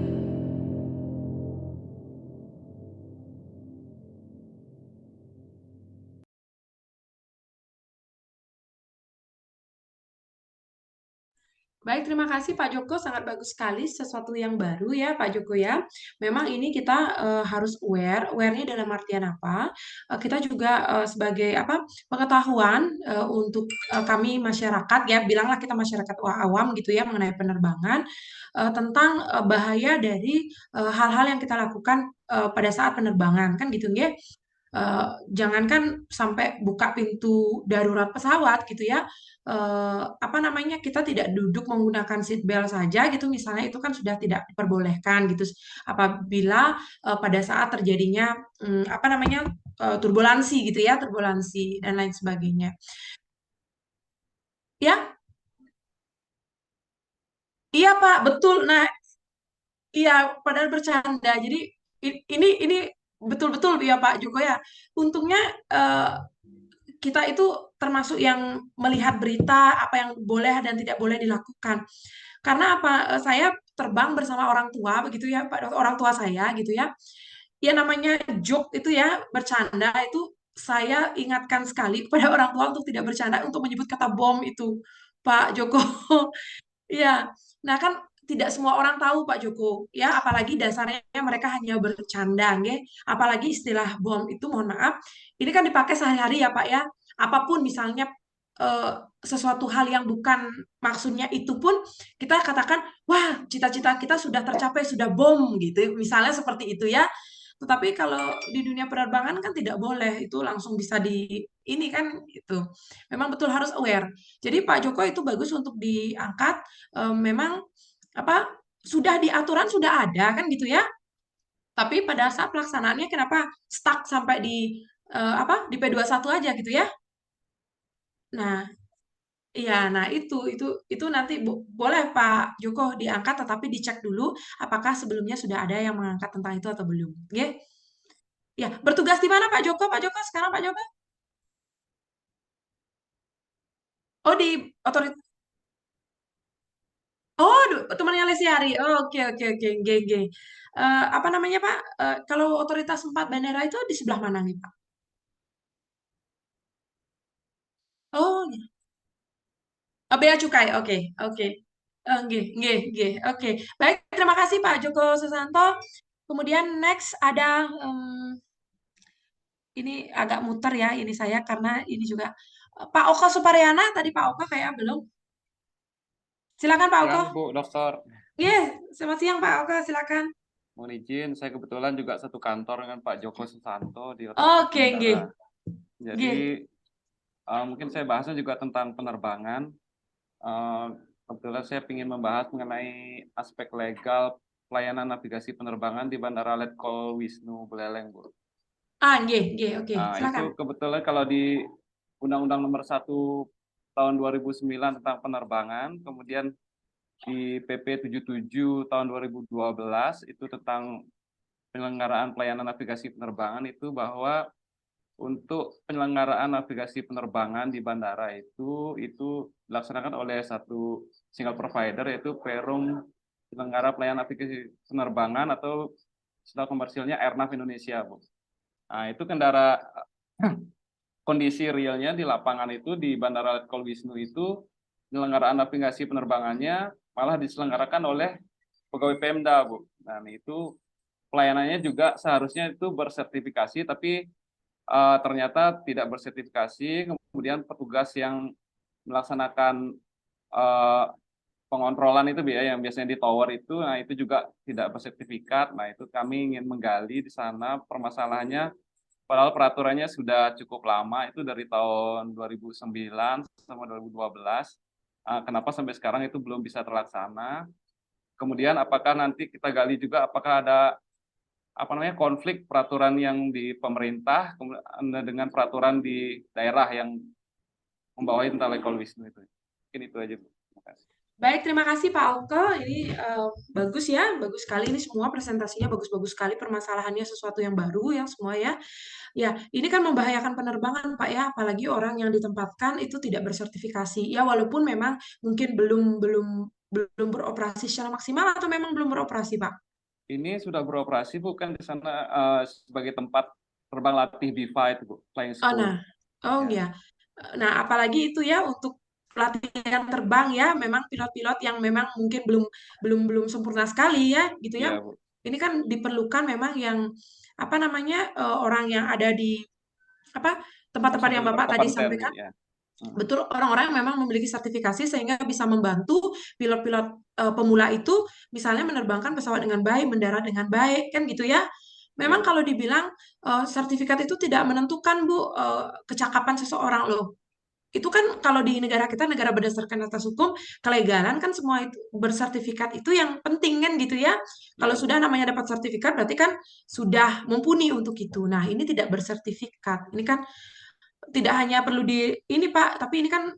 Baik, terima kasih Pak Joko, sangat bagus sekali, sesuatu yang baru ya Pak Joko ya. Memang ini kita harus aware-nya dalam artian apa? Kita juga sebagai apa pengetahuan untuk kami masyarakat ya, bilanglah kita masyarakat awam gitu ya mengenai penerbangan tentang bahaya dari hal-hal yang kita lakukan pada saat penerbangan kan gitu ya. Jangankan sampai buka pintu darurat pesawat gitu ya, apa namanya, kita tidak duduk menggunakan seat belt saja gitu misalnya, itu kan sudah tidak diperbolehkan gitu, apabila pada saat terjadinya, apa namanya, turbulensi gitu ya, turbulensi dan lain sebagainya. Ya? Iya Pak, betul. Nah iya, padahal bercanda. Jadi ini betul-betul ya Pak Joko ya. Untungnya kita itu termasuk yang melihat berita apa yang boleh dan tidak boleh dilakukan. Karena apa? Saya terbang bersama orang tua begitu ya, Pak, orang tua saya gitu ya. Ya namanya joke itu ya, bercanda itu saya ingatkan sekali kepada orang tua untuk tidak bercanda untuk menyebut kata bom itu, Pak Joko. Iya. Nah, kan tidak semua orang tahu Pak Joko, ya apalagi dasarnya mereka hanya bercanda nggih. Apalagi istilah bom itu mohon maaf, ini kan dipakai sehari-hari ya Pak ya. Apapun misalnya sesuatu hal yang bukan maksudnya itu pun kita katakan, "Wah, cita-cita kita sudah tercapai, sudah bom," gitu. Misalnya seperti itu ya. Tetapi kalau di dunia penerbangan kan tidak boleh, itu langsung bisa di ini kan gitu. Memang betul harus aware. Jadi Pak Joko itu bagus untuk diangkat, memang apa, sudah di aturan sudah ada kan gitu ya, tapi pada saat pelaksanaannya kenapa stuck sampai di, apa, di P21 aja gitu ya. Nah iya, nah itu nanti boleh Pak Joko diangkat, tetapi dicek dulu apakah sebelumnya sudah ada yang mengangkat tentang itu atau belum, nggih. Ya, bertugas di mana Pak Joko sekarang Pak Joko? Oh di otorit Oh, temannya Lesiari. Oh, oke oke oke, nggih nggih. Apa namanya, Pak, kalau otoritas 4 bandara itu di sebelah mana nih, Pak? Oh, ya. Oh, bea cukai, oke oke. Nggih nggih nggih, oke. Baik, terima kasih Pak Joko Susanto. Kemudian next ada, ini agak muter ya ini saya karena ini juga, Pak Oko Suparyana, tadi Pak Oko kayak belum. Silakan Pak Oko. Siang Bu Dokter, Iya, selamat siang Pak Oko, silakan. mohon izin saya kebetulan juga satu kantor dengan Pak Joko Susanto di Otoritas Oke, nggih. Bandara. Nggih. Jadi mungkin saya bahasnya juga tentang penerbangan. Kebetulan saya ingin membahas mengenai aspek legal pelayanan navigasi penerbangan di Bandara Letkol Wisnu Buleleng, Bu. Nggih nggih, oke, Nah, silakan. itu kebetulan kalau di Undang-Undang Nomor 1 Tahun 2009 tentang penerbangan, kemudian di PP 77 tahun 2012 itu tentang penyelenggaraan pelayanan navigasi penerbangan itu bahwa untuk penyelenggaraan navigasi penerbangan di bandara itu dilaksanakan oleh satu single provider yaitu Perum Penyelenggara Pelayanan Navigasi Penerbangan atau istilah komersilnya Airnav Indonesia, Bu. Nah, itu kondisi realnya di lapangan itu di Bandara Letkol Wisnu itu penyelenggaraan navigasi penerbangannya malah diselenggarakan oleh pegawai Pemda, Bu. Nah, itu pelayanannya juga seharusnya itu bersertifikasi, tapi ternyata tidak bersertifikasi. Kemudian petugas yang melaksanakan pengontrolan itu yang biasanya di tower itu, nah itu juga tidak bersertifikat. Nah itu kami ingin menggali di sana permasalahannya. Padahal peraturannya sudah cukup lama, itu dari tahun 2009 sama 2012. Kenapa sampai sekarang itu belum bisa terlaksana? Kemudian apakah nanti kita gali juga apakah ada konflik peraturan yang di pemerintah dengan peraturan di daerah yang membawahi tentang ekologisme itu. Mungkin itu aja, Bu. Terima kasih. Baik, terima kasih Pak Oke. Ini bagus ya, bagus sekali. Ini semua presentasinya bagus-bagus sekali. Permasalahannya sesuatu yang baru yang semua ya. Ya, ini kan membahayakan penerbangan Pak ya, apalagi orang yang ditempatkan itu tidak bersertifikasi. Ya, walaupun memang mungkin belum beroperasi secara maksimal atau memang belum beroperasi Pak? Ini sudah beroperasi, Bu, kan di sana sebagai tempat terbang latih B-5, Bu, flying Oh, school. ya. Nah, apalagi itu ya untuk latihan terbang ya, memang pilot-pilot yang memang mungkin belum sempurna sekali ya, gitu ya. Iya, Bu. Ini kan diperlukan memang yang orang yang ada di tempat-tempat yang Bapak tadi Berkompeten, Bu, sampaikan. ya. Betul, orang-orang yang memang memiliki sertifikasi sehingga bisa membantu pilot-pilot pemula itu misalnya menerbangkan pesawat dengan baik, mendarat dengan baik, kan gitu ya. Memang kalau dibilang sertifikat itu tidak menentukan Bu kecakapan seseorang loh. Itu kan kalau di negara kita, negara berdasarkan atas hukum, kelegalan kan semua itu bersertifikat itu yang penting kan gitu ya. Kalau sudah namanya dapat sertifikat berarti kan sudah mumpuni untuk itu. Nah, ini tidak bersertifikat. Ini kan tidak hanya perlu ini Pak, tapi ini kan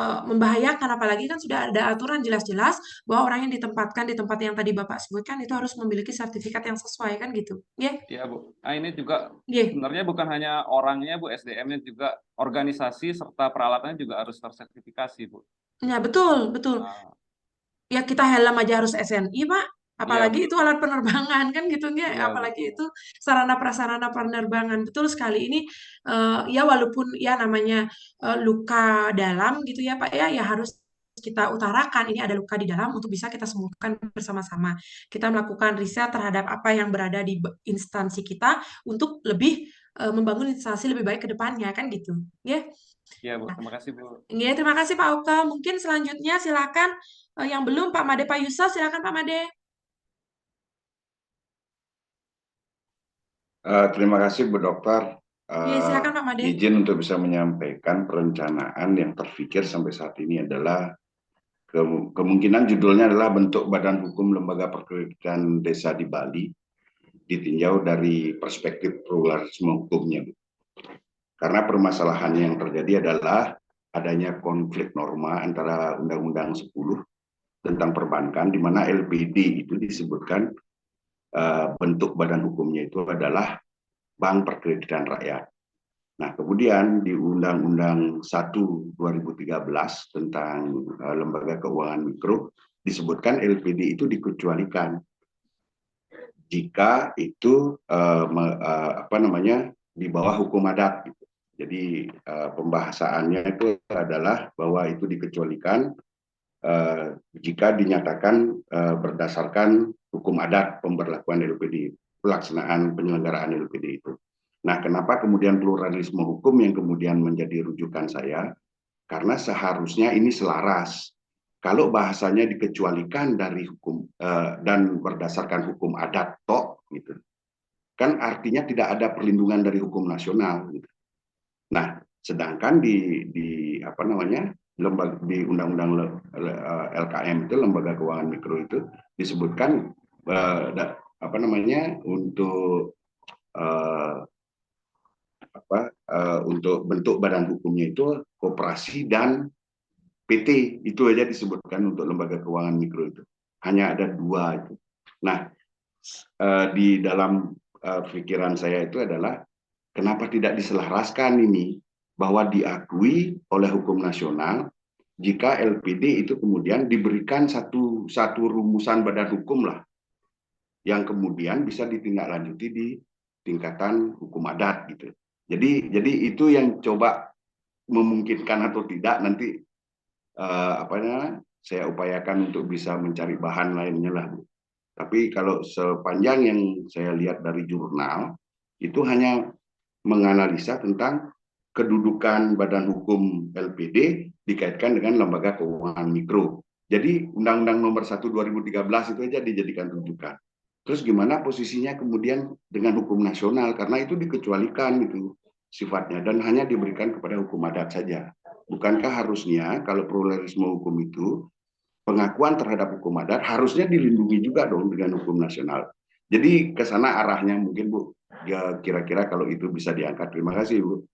membahayakan, apalagi kan sudah ada aturan jelas-jelas bahwa orang yang ditempatkan di tempat yang tadi Bapak sebutkan itu harus memiliki sertifikat yang sesuai kan gitu. Ya. Iya, Bu. Nah, ini juga sebenarnya bukan hanya orangnya, Bu, SDM-nya juga organisasi serta peralatannya juga harus tersertifikasi, Bu. Ya, betul. Ya, kita helm aja harus SNI, Pak. Apalagi itu alat penerbangan kan gitu nggak? Iya, Apalagi itu sarana prasarana penerbangan. Betul sekali. Ini ya walaupun ya namanya luka dalam gitu ya Pak ya harus kita utarakan ini ada luka di dalam untuk bisa kita sembuhkan bersama-sama. Kita melakukan riset terhadap apa yang berada di instansi kita untuk lebih membangun instansi lebih baik ke depannya kan gitu. Ya. Iya, Bu. Terima kasih, Bu. Ya, terima kasih Pak Oke. Mungkin selanjutnya silakan yang belum Pak Made Pak Yusa, silakan Pak Made. Terima kasih Bu Dokter. Iya, silakan Pak Made. Izin untuk bisa menyampaikan perencanaan yang terfikir sampai saat ini adalah kemungkinan judulnya adalah bentuk badan hukum lembaga perkreditan desa di Bali ditinjau dari perspektif pluralisme hukumnya. Karena permasalahannya yang terjadi adalah adanya konflik norma antara Undang-Undang 10 tentang perbankan, di mana LPD itu disebutkan bentuk badan hukumnya itu adalah Bank Perkreditan Rakyat. Nah, kemudian di Undang-Undang 1 2013 tentang lembaga keuangan mikro disebutkan LPD itu dikecualikan jika itu di bawah hukum adat. Gitu. Jadi pembahasannya itu adalah bahwa itu dikecualikan jika dinyatakan berdasarkan hukum adat pemberlakuan LPD, pelaksanaan penyelenggaraan LPD itu. Nah, kenapa kemudian pluralisme hukum yang kemudian menjadi rujukan saya? Karena seharusnya ini selaras. Kalau bahasanya dikecualikan dari hukum dan berdasarkan hukum adat gitu, kan artinya tidak ada perlindungan dari hukum nasional. Gitu. Nah, sedangkan di Undang-Undang LKM itu lembaga keuangan mikro itu disebutkan untuk bentuk badan hukumnya itu koperasi dan PT, itu aja disebutkan untuk lembaga keuangan mikro itu. Hanya ada 2 itu. Nah, di dalam pikiran saya itu adalah kenapa tidak diselaraskan ini bahwa diakui oleh hukum nasional jika LPD itu kemudian diberikan satu rumusan badan hukum lah yang kemudian bisa ditindaklanjuti di tingkatan hukum adat gitu. Jadi itu yang coba memungkinkan atau tidak nanti saya upayakan untuk bisa mencari bahan lainnya lah, Bu. Tapi kalau sepanjang yang saya lihat dari jurnal itu hanya menganalisa tentang kedudukan badan hukum LPD dikaitkan dengan lembaga keuangan mikro. Jadi Undang-Undang Nomor 1 2013 itu aja dijadikan rujukan. Terus gimana posisinya kemudian dengan hukum nasional, karena itu dikecualikan itu sifatnya dan hanya diberikan kepada hukum adat saja. Bukankah harusnya kalau pluralisme hukum itu pengakuan terhadap hukum adat harusnya dilindungi juga dong dengan hukum nasional. Jadi ke sana arahnya mungkin Bu. Ya kira-kira kalau itu bisa diangkat. Terima kasih Bu.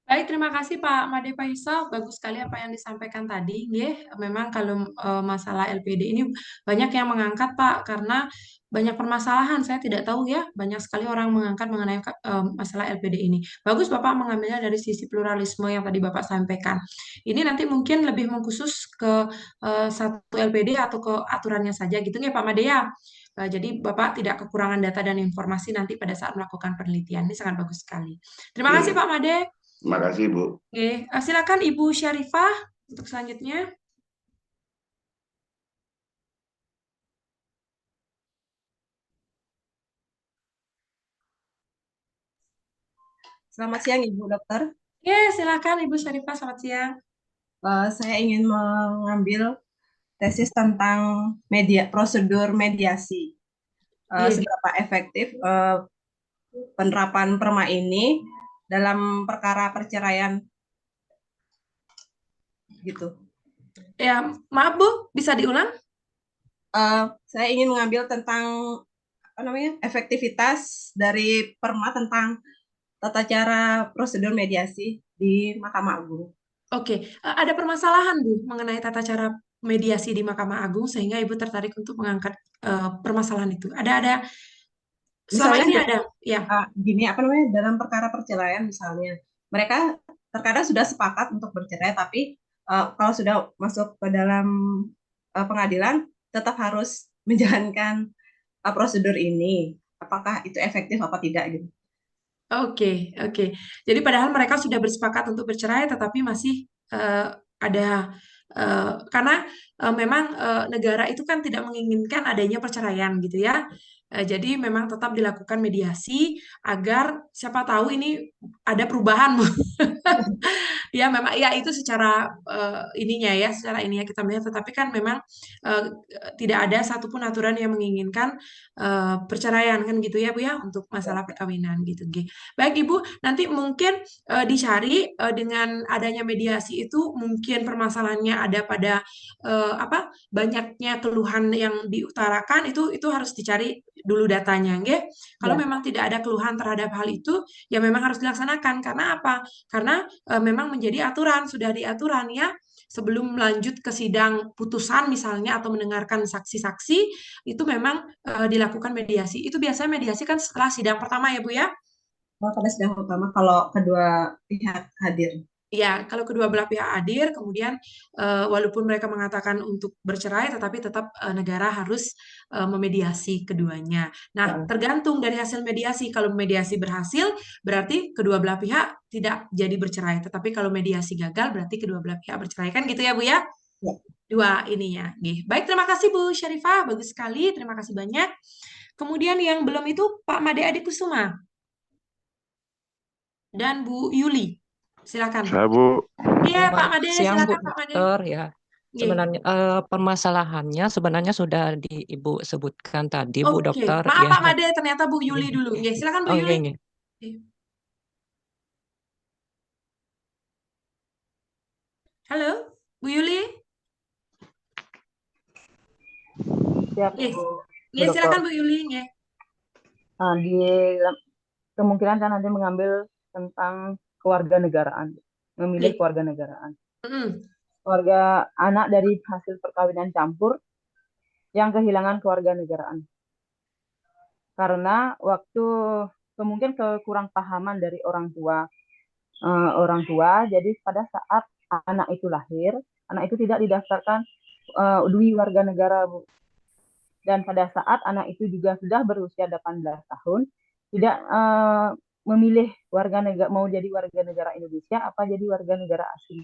Baik, terima kasih Pak Made Faisal. Bagus sekali apa yang disampaikan tadi. Nggih, memang kalau masalah LPD ini banyak yang mengangkat Pak, karena banyak permasalahan. Saya tidak tahu ya, banyak sekali orang mengangkat mengenai masalah LPD ini. Bagus Bapak mengambilnya dari sisi pluralisme yang tadi Bapak sampaikan. Ini nanti mungkin lebih mengkhusus ke satu LPD atau ke aturannya saja gitu ya Pak Made ya. Jadi Bapak tidak kekurangan data dan informasi nanti pada saat melakukan penelitian. Ini sangat bagus sekali. Terima kasih Pak Made. Terima kasih Bu. Oke, silakan Ibu Syarifah untuk selanjutnya. Selamat siang Ibu Dokter. Oke, silakan Ibu Syarifah, selamat siang. Saya ingin mengambil tesis tentang prosedur mediasi. Seberapa efektif penerapan perma ini dalam perkara perceraian gitu. Ya, maaf Bu, bisa diulang? Saya ingin mengambil tentang efektivitas dari perma tentang tata cara prosedur mediasi di Mahkamah Agung. Oke, ada permasalahan Bu mengenai tata cara mediasi di Mahkamah Agung sehingga Ibu tertarik untuk mengangkat permasalahan itu. Ada selama Misalnya ini ada, ya. Gini, dalam perkara perceraian misalnya, mereka terkadang sudah sepakat untuk bercerai, tapi kalau sudah masuk ke dalam pengadilan, tetap harus menjalankan prosedur ini. Apakah itu efektif apa tidak gitu? Oke. Jadi padahal mereka sudah bersepakat untuk bercerai, tetapi masih ada karena memang negara itu kan tidak menginginkan adanya perceraian gitu ya. Jadi memang tetap dilakukan mediasi agar siapa tahu ini ada perubahan. Ya memang ya itu secara secara ininya kita melihat, tetapi kan memang tidak ada satupun aturan yang menginginkan perceraian kan gitu ya Bu ya untuk masalah perkawinan gitu. Baik Ibu, nanti mungkin dicari dengan adanya mediasi itu mungkin permasalahannya ada pada banyaknya keluhan yang diutarakan, itu harus dicari dulu datanya nggih. Kalau memang tidak ada keluhan terhadap hal itu ya memang harus dilaksanakan. Karena apa? Karena memang menjadi aturan, sudah diaturan ya. Sebelum lanjut ke sidang putusan misalnya atau mendengarkan saksi-saksi, itu memang dilakukan mediasi. Itu biasanya mediasi kan setelah sidang pertama ya Bu ya? Pada sidang pertama kalau kedua pihak hadir. Ya, kalau kedua belah pihak hadir, kemudian walaupun mereka mengatakan untuk bercerai, tetapi tetap negara harus memediasi keduanya. Nah, tergantung dari hasil mediasi. Kalau mediasi berhasil, berarti kedua belah pihak tidak jadi bercerai. Tetapi kalau mediasi gagal, berarti kedua belah pihak bercerai. Kan gitu ya, Bu ya? Dua ininya. Baik, terima kasih Bu Syarifah. Bagus sekali. Terima kasih banyak. Kemudian yang belum itu Pak Made Adikusuma dan Bu Yuli. Silakan. Saya Bu. Iya Pak Made, Siang silakan Bu Pak Made. Dokter ya. Sebenarnya permasalahannya sebenarnya sudah Ibu sebutkan tadi Bu Oke, Dokter maaf ya. Pak Made, ternyata Bu Yuli dulu. Silakan Bu Oh Yuli. iya. Halo, Bu Yuli. Siap, Bu Silakan Dokter. Bu Yuli. Di kemungkinan kan nanti mengambil tentang kewarganegaraan, memilih kewarganegaraan. Keluarga anak dari hasil perkawinan campur yang kehilangan kewarganegaraan. Karena mungkin kekurang pahaman dari orang tua, jadi pada saat anak itu lahir, anak itu tidak didaftarkan dui warga negara, Bu. Dan pada saat anak itu juga sudah berusia 18 tahun, tidak memilih mau jadi warga negara Indonesia apa jadi warga negara asing.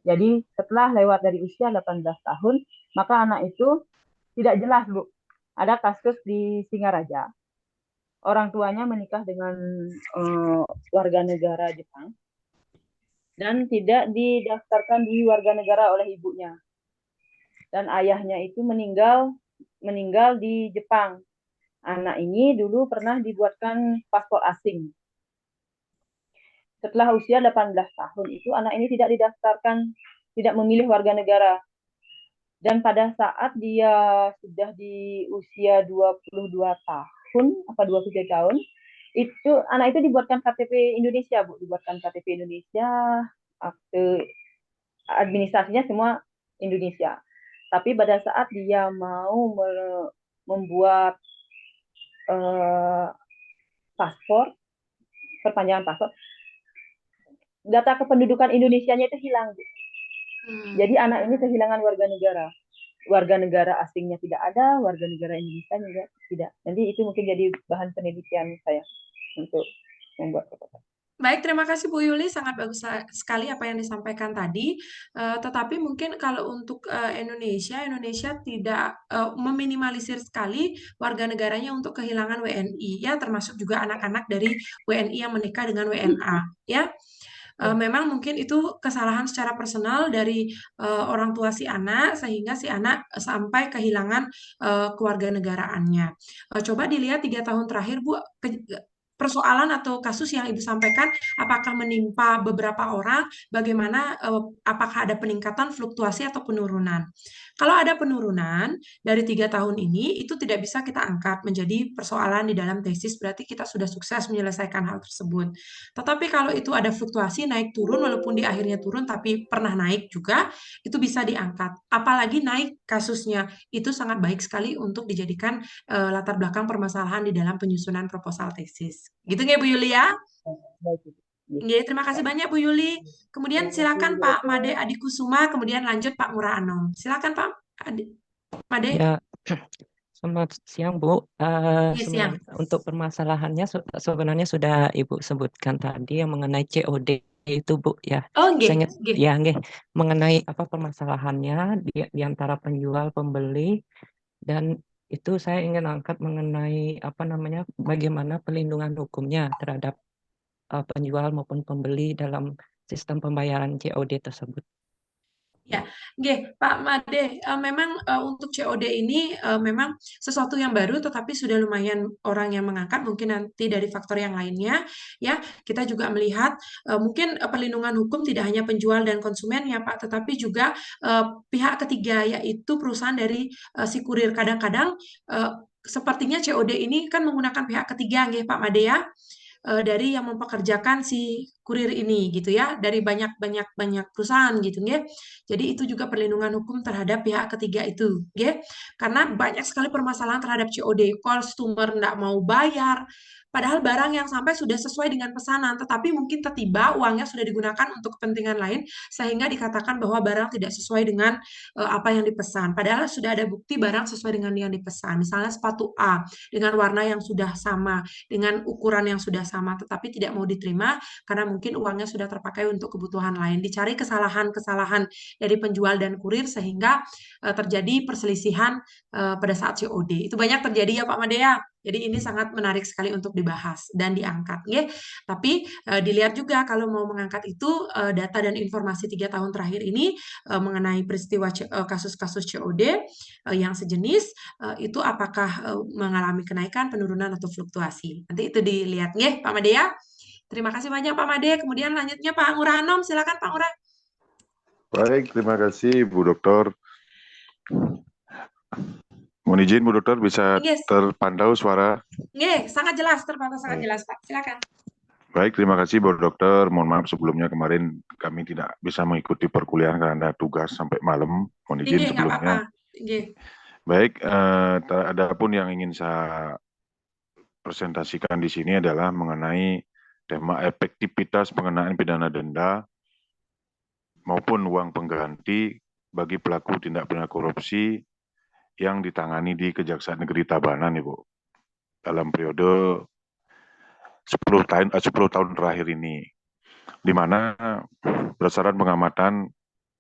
Jadi setelah lewat dari usia 18 tahun, maka anak itu tidak jelas, Bu. Ada kasus di Singaraja. Orang tuanya menikah dengan warga negara Jepang. dan tidak didaftarkan di warga negara oleh ibunya. Dan ayahnya itu meninggal di Jepang. Anak ini dulu pernah dibuatkan paspor asing. Setelah usia 18 tahun itu anak ini tidak didaftarkan, tidak memilih warga negara. Dan pada saat dia sudah di usia 22 tahun, apa 23 tahun, itu anak itu dibuatkan KTP Indonesia, Bu, dibuatkan KTP Indonesia, akte administrasinya semua Indonesia. Tapi pada saat dia mau membuat paspor, perpanjangan paspor, data kependudukan Indonesianya itu hilang, Bu. Jadi anak ini kehilangan warga negara asingnya tidak ada, warga negara Indonesia juga tidak. Jadi itu mungkin jadi bahan penelitian saya untuk membuat protokol. Baik, terima kasih Bu Yuli, sangat bagus sekali apa yang disampaikan tadi. Tetapi mungkin kalau untuk Indonesia tidak meminimalisir sekali warga negaranya untuk kehilangan WNI, ya, termasuk juga anak-anak dari WNI yang menikah dengan WNA, ya. Memang mungkin itu kesalahan secara personal dari orang tua si anak sehingga si anak sampai kehilangan kewarganegaraannya. Coba dilihat 3 tahun terakhir, Bu, persoalan atau kasus yang Ibu sampaikan, apakah menimpa beberapa orang, bagaimana, apakah ada peningkatan, fluktuasi, atau penurunan. Kalau ada penurunan dari 3 tahun ini, itu tidak bisa kita angkat menjadi persoalan di dalam tesis, berarti kita sudah sukses menyelesaikan hal tersebut. Tetapi kalau itu ada fluktuasi, naik turun, walaupun di akhirnya turun, tapi pernah naik juga, itu bisa diangkat. Apalagi naik kasusnya, itu sangat baik sekali untuk dijadikan latar belakang permasalahan di dalam penyusunan proposal tesis. Gitu nggak Bu Yuli ya? Nggih, terima kasih banyak Bu Yuli. Kemudian silakan Pak Made Adikusuma, kemudian lanjut Pak Mura Anom. Silakan Pak Made. Ya, selamat siang Bu. Iya, siang. Untuk permasalahannya sebenarnya sudah Ibu sebutkan tadi yang mengenai COD itu Bu ya. Oh, nggih, Saya nggih. ya nggih, mengenai apa permasalahannya di antara penjual pembeli, dan itu saya ingin angkat mengenai apa namanya, bagaimana pelindungan hukumnya terhadap penjual maupun pembeli dalam sistem pembayaran COD tersebut. Ya, nggih, Pak Made, memang untuk COD ini memang sesuatu yang baru, tetapi sudah lumayan orang yang mengangkat, mungkin nanti dari faktor yang lainnya, ya. Kita juga melihat mungkin perlindungan hukum tidak hanya penjual dan konsumen ya Pak, tetapi juga pihak ketiga, yaitu perusahaan dari si kurir. Kadang-kadang sepertinya COD ini kan menggunakan pihak ketiga, nggih Pak Made ya, dari yang mempekerjakan si kurir ini gitu ya, dari banyak perusahaan gitu nggih. Jadi itu juga perlindungan hukum terhadap pihak ketiga itu nggih. Karena banyak sekali permasalahan terhadap COD, customer nggak mau bayar, padahal barang yang sampai sudah sesuai dengan pesanan, tetapi mungkin tiba-tiba uangnya sudah digunakan untuk kepentingan lain sehingga dikatakan bahwa barang tidak sesuai dengan apa yang dipesan. Padahal sudah ada bukti barang sesuai dengan yang dipesan. Misalnya sepatu A dengan warna yang sudah sama, dengan ukuran yang sudah sama, tetapi tidak mau diterima karena mungkin uangnya sudah terpakai untuk kebutuhan lain. Dicari kesalahan-kesalahan dari penjual dan kurir sehingga terjadi perselisihan pada saat COD. Itu banyak terjadi ya Pak Madea. Jadi ini sangat menarik sekali untuk dibahas dan diangkat. Ya. Tapi dilihat juga kalau mau mengangkat itu data dan informasi 3 tahun terakhir ini mengenai peristiwa kasus-kasus COD yang sejenis, itu apakah mengalami kenaikan, penurunan, atau fluktuasi. Nanti itu dilihat ya Pak Madea. Terima kasih banyak Pak Made. Kemudian lanjutnya Pak Ngurah Anom. Silakan Pak Ngurah. Baik, terima kasih Bu Dokter. Mohon izin Bu Dokter bisa terpantau suara. Nggih, sangat jelas, terpantau sangat jelas Pak. Silakan. Baik, terima kasih Bu Dokter. Mohon maaf sebelumnya kemarin kami tidak bisa mengikuti perkuliahan karena tugas sampai malam. Mohon izin sebelumnya. Baik, adapun yang ingin saya presentasikan di sini adalah mengenai tema efektivitas pengenaan pidana denda maupun uang pengganti bagi pelaku tindak pidana korupsi yang ditangani di Kejaksaan Negeri Tabanan, Ibu, dalam periode 10 tahun terakhir ini, di mana berdasarkan pengamatan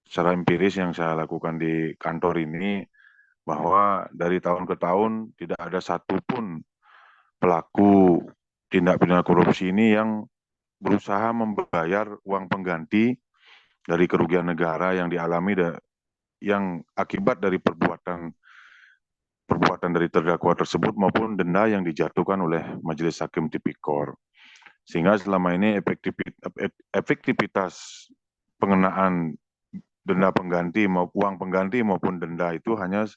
secara empiris yang saya lakukan di kantor ini, bahwa dari tahun ke tahun tidak ada satupun pelaku tindak pidana korupsi ini yang berusaha membayar uang pengganti dari kerugian negara yang dialami yang akibat dari perbuatan dari terdakwa tersebut maupun denda yang dijatuhkan oleh Majelis Hakim Tipikor. Sehingga selama ini efektivitas pengenaan denda pengganti uang pengganti maupun denda itu hanya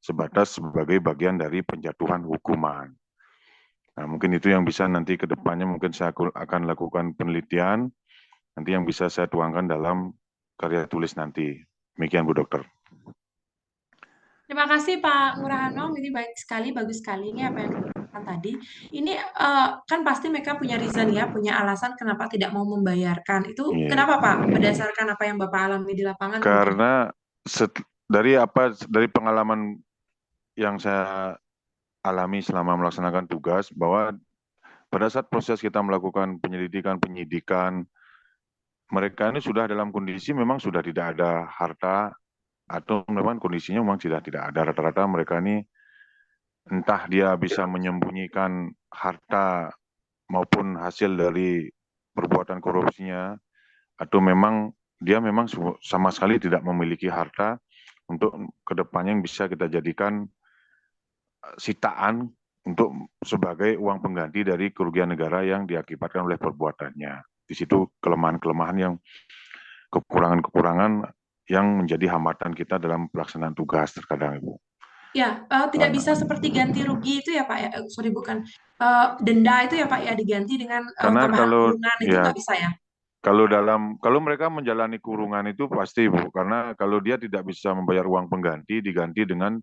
sebatas sebagai bagian dari penjatuhan hukuman. Nah, mungkin itu yang bisa nanti ke depannya mungkin saya akan lakukan penelitian nanti yang bisa saya tuangkan dalam karya tulis nanti. Demikian Bu Dokter. Terima kasih Pak Ngurah Hanong, ini baik sekali, bagus sekali ini apa yang dikatakan tadi. Ini kan pasti mereka punya reason ya, punya alasan kenapa tidak mau membayarkan. Itu kenapa Pak? Berdasarkan apa yang Bapak alami di lapangan? Karena dari pengalaman yang saya alami selama melaksanakan tugas, bahwa pada saat proses kita melakukan penyidikan, mereka ini sudah dalam kondisi memang sudah tidak ada harta, atau memang kondisinya memang tidak ada. Rata-rata mereka ini entah dia bisa menyembunyikan harta maupun hasil dari perbuatan korupsinya, atau memang dia memang sama sekali tidak memiliki harta untuk kedepannya yang bisa kita jadikan sitaan untuk sebagai uang pengganti dari kerugian negara yang diakibatkan oleh perbuatannya. Di situ kelemahan-kelemahan yang kekurangan-kekurangan yang menjadi hambatan kita dalam pelaksanaan tugas terkadang, Ibu. Ya, tidak bisa seperti ganti rugi itu ya Pak ya, sorry bukan, denda itu ya Pak ya, diganti dengan tambahan kurungan itu nggak bisa ya? Kalau mereka menjalani kurungan itu pasti Bu, karena kalau dia tidak bisa membayar uang pengganti diganti dengan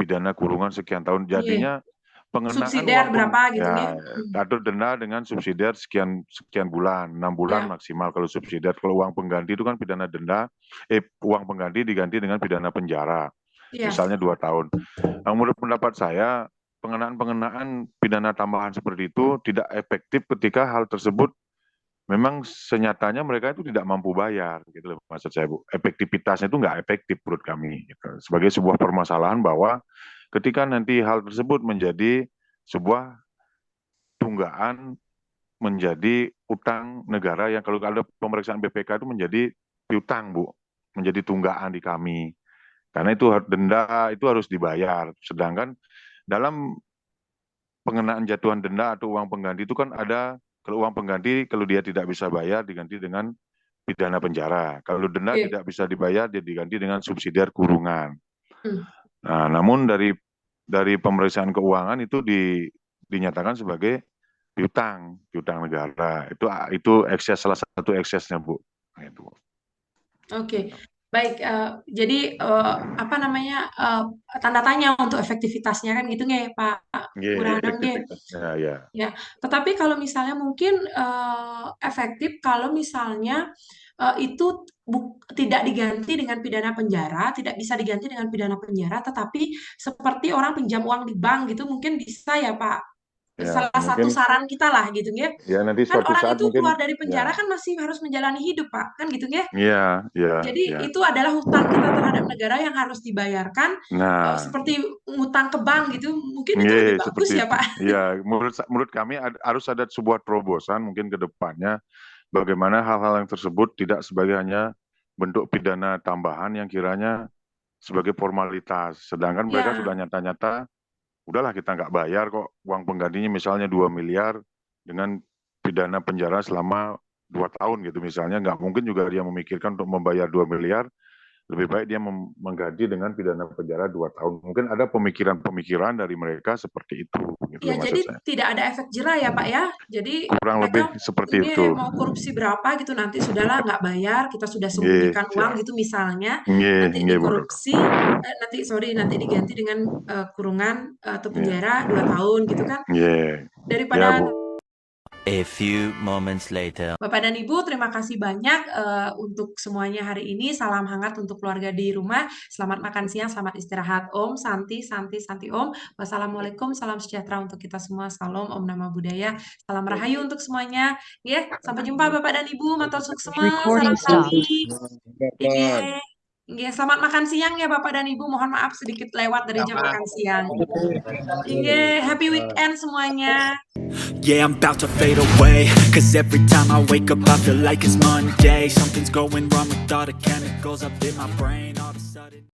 pidana kurungan sekian tahun, jadinya pengenaan subsidiar berapa gitu ya? Atau denda dengan subsidiar sekian bulan, 6 bulan maksimal kalau subsidiar. Kalau uang pengganti itu kan pidana denda, uang pengganti diganti dengan pidana penjara, misalnya 2 tahun. Nah, menurut pendapat saya, pengenaan pidana tambahan seperti itu tidak efektif ketika hal tersebut memang senyatanya mereka itu tidak mampu bayar, gitu loh maksud saya Bu. Efektivitasnya itu nggak efektif menurut kami, gitu. Sebagai sebuah permasalahan bahwa ketika nanti hal tersebut menjadi sebuah tunggaan, menjadi utang negara yang kalau ada pemeriksaan BPK itu menjadi piutang Bu, menjadi tunggaan di kami. Karena itu denda itu harus dibayar. Sedangkan dalam pengenaan jatuhan denda atau uang pengganti itu kan ada, kalau uang pengganti kalau dia tidak bisa bayar diganti dengan pidana penjara. Kalau denda tidak bisa dibayar dia diganti dengan subsidiar kurungan. Nah, namun dari pemeriksaan keuangan itu dinyatakan sebagai piutang negara. Itu salah satu eksesnya Bu. Itu. Oke. Baik, jadi apa namanya tanda tanya untuk efektivitasnya kan gitu nggak Pak Ngurah Hanong? Ya. Tetapi kalau misalnya mungkin efektif kalau misalnya itu tidak diganti dengan pidana penjara, tidak bisa diganti dengan pidana penjara, tetapi seperti orang pinjam uang di bank gitu mungkin bisa ya Pak. Salah satu saran kita lah gitu ya. Ya nanti kan suatu orang saat itu mungkin, keluar dari penjara kan masih harus menjalani hidup Pak, kan gitu ya. Iya. Jadi itu adalah hutang kita terhadap negara yang harus dibayarkan, seperti ngutang ke bank gitu, mungkin itu lebih bagus ya Pak. Iya, menurut kami harus ada sebuah terobosan mungkin ke depannya, bagaimana hal-hal yang tersebut tidak sebagai hanya bentuk pidana tambahan yang kiranya sebagai formalitas, sedangkan mereka sudah nyata-nyata, udahlah kita nggak bayar kok uang penggantinya misalnya 2 miliar dengan pidana penjara selama 2 tahun gitu misalnya, nggak mungkin juga dia memikirkan untuk membayar 2 miliar, lebih baik dia mengganti dengan pidana penjara 2 tahun. Mungkin ada pemikiran-pemikiran dari mereka seperti itu. Gitu ya, jadi tidak ada efek jerah ya Pak ya. Jadi kurang lebih seperti ini itu. Mau korupsi berapa gitu nanti sudahlah nggak bayar, kita sudah sembunyikan uang gitu misalnya, nanti dikorupsi, nanti diganti dengan kurungan atau penjara 2 tahun gitu kan. Daripada A few moments later. Bapak dan Ibu, terima kasih banyak untuk semuanya hari ini. Salam hangat untuk keluarga di rumah. Selamat makan siang, selamat istirahat. Om, Santi Om. Wassalamualaikum, salam sejahtera untuk kita semua. Salam, Om Nama Budaya. Salam rahayu untuk semuanya. Ya, sampai jumpa Bapak dan Ibu. Matur suksema, salam sawi. Nggih, selamat makan siang ya Bapak dan Ibu. Mohon maaf sedikit lewat dari jam makan siang. Nggih, happy weekend semuanya. Yeah, I'm about to fade away, 'cause every time I wake up I feel like it's Monday. Something's going wrong with all the chemicals up in my brain. All of a sudden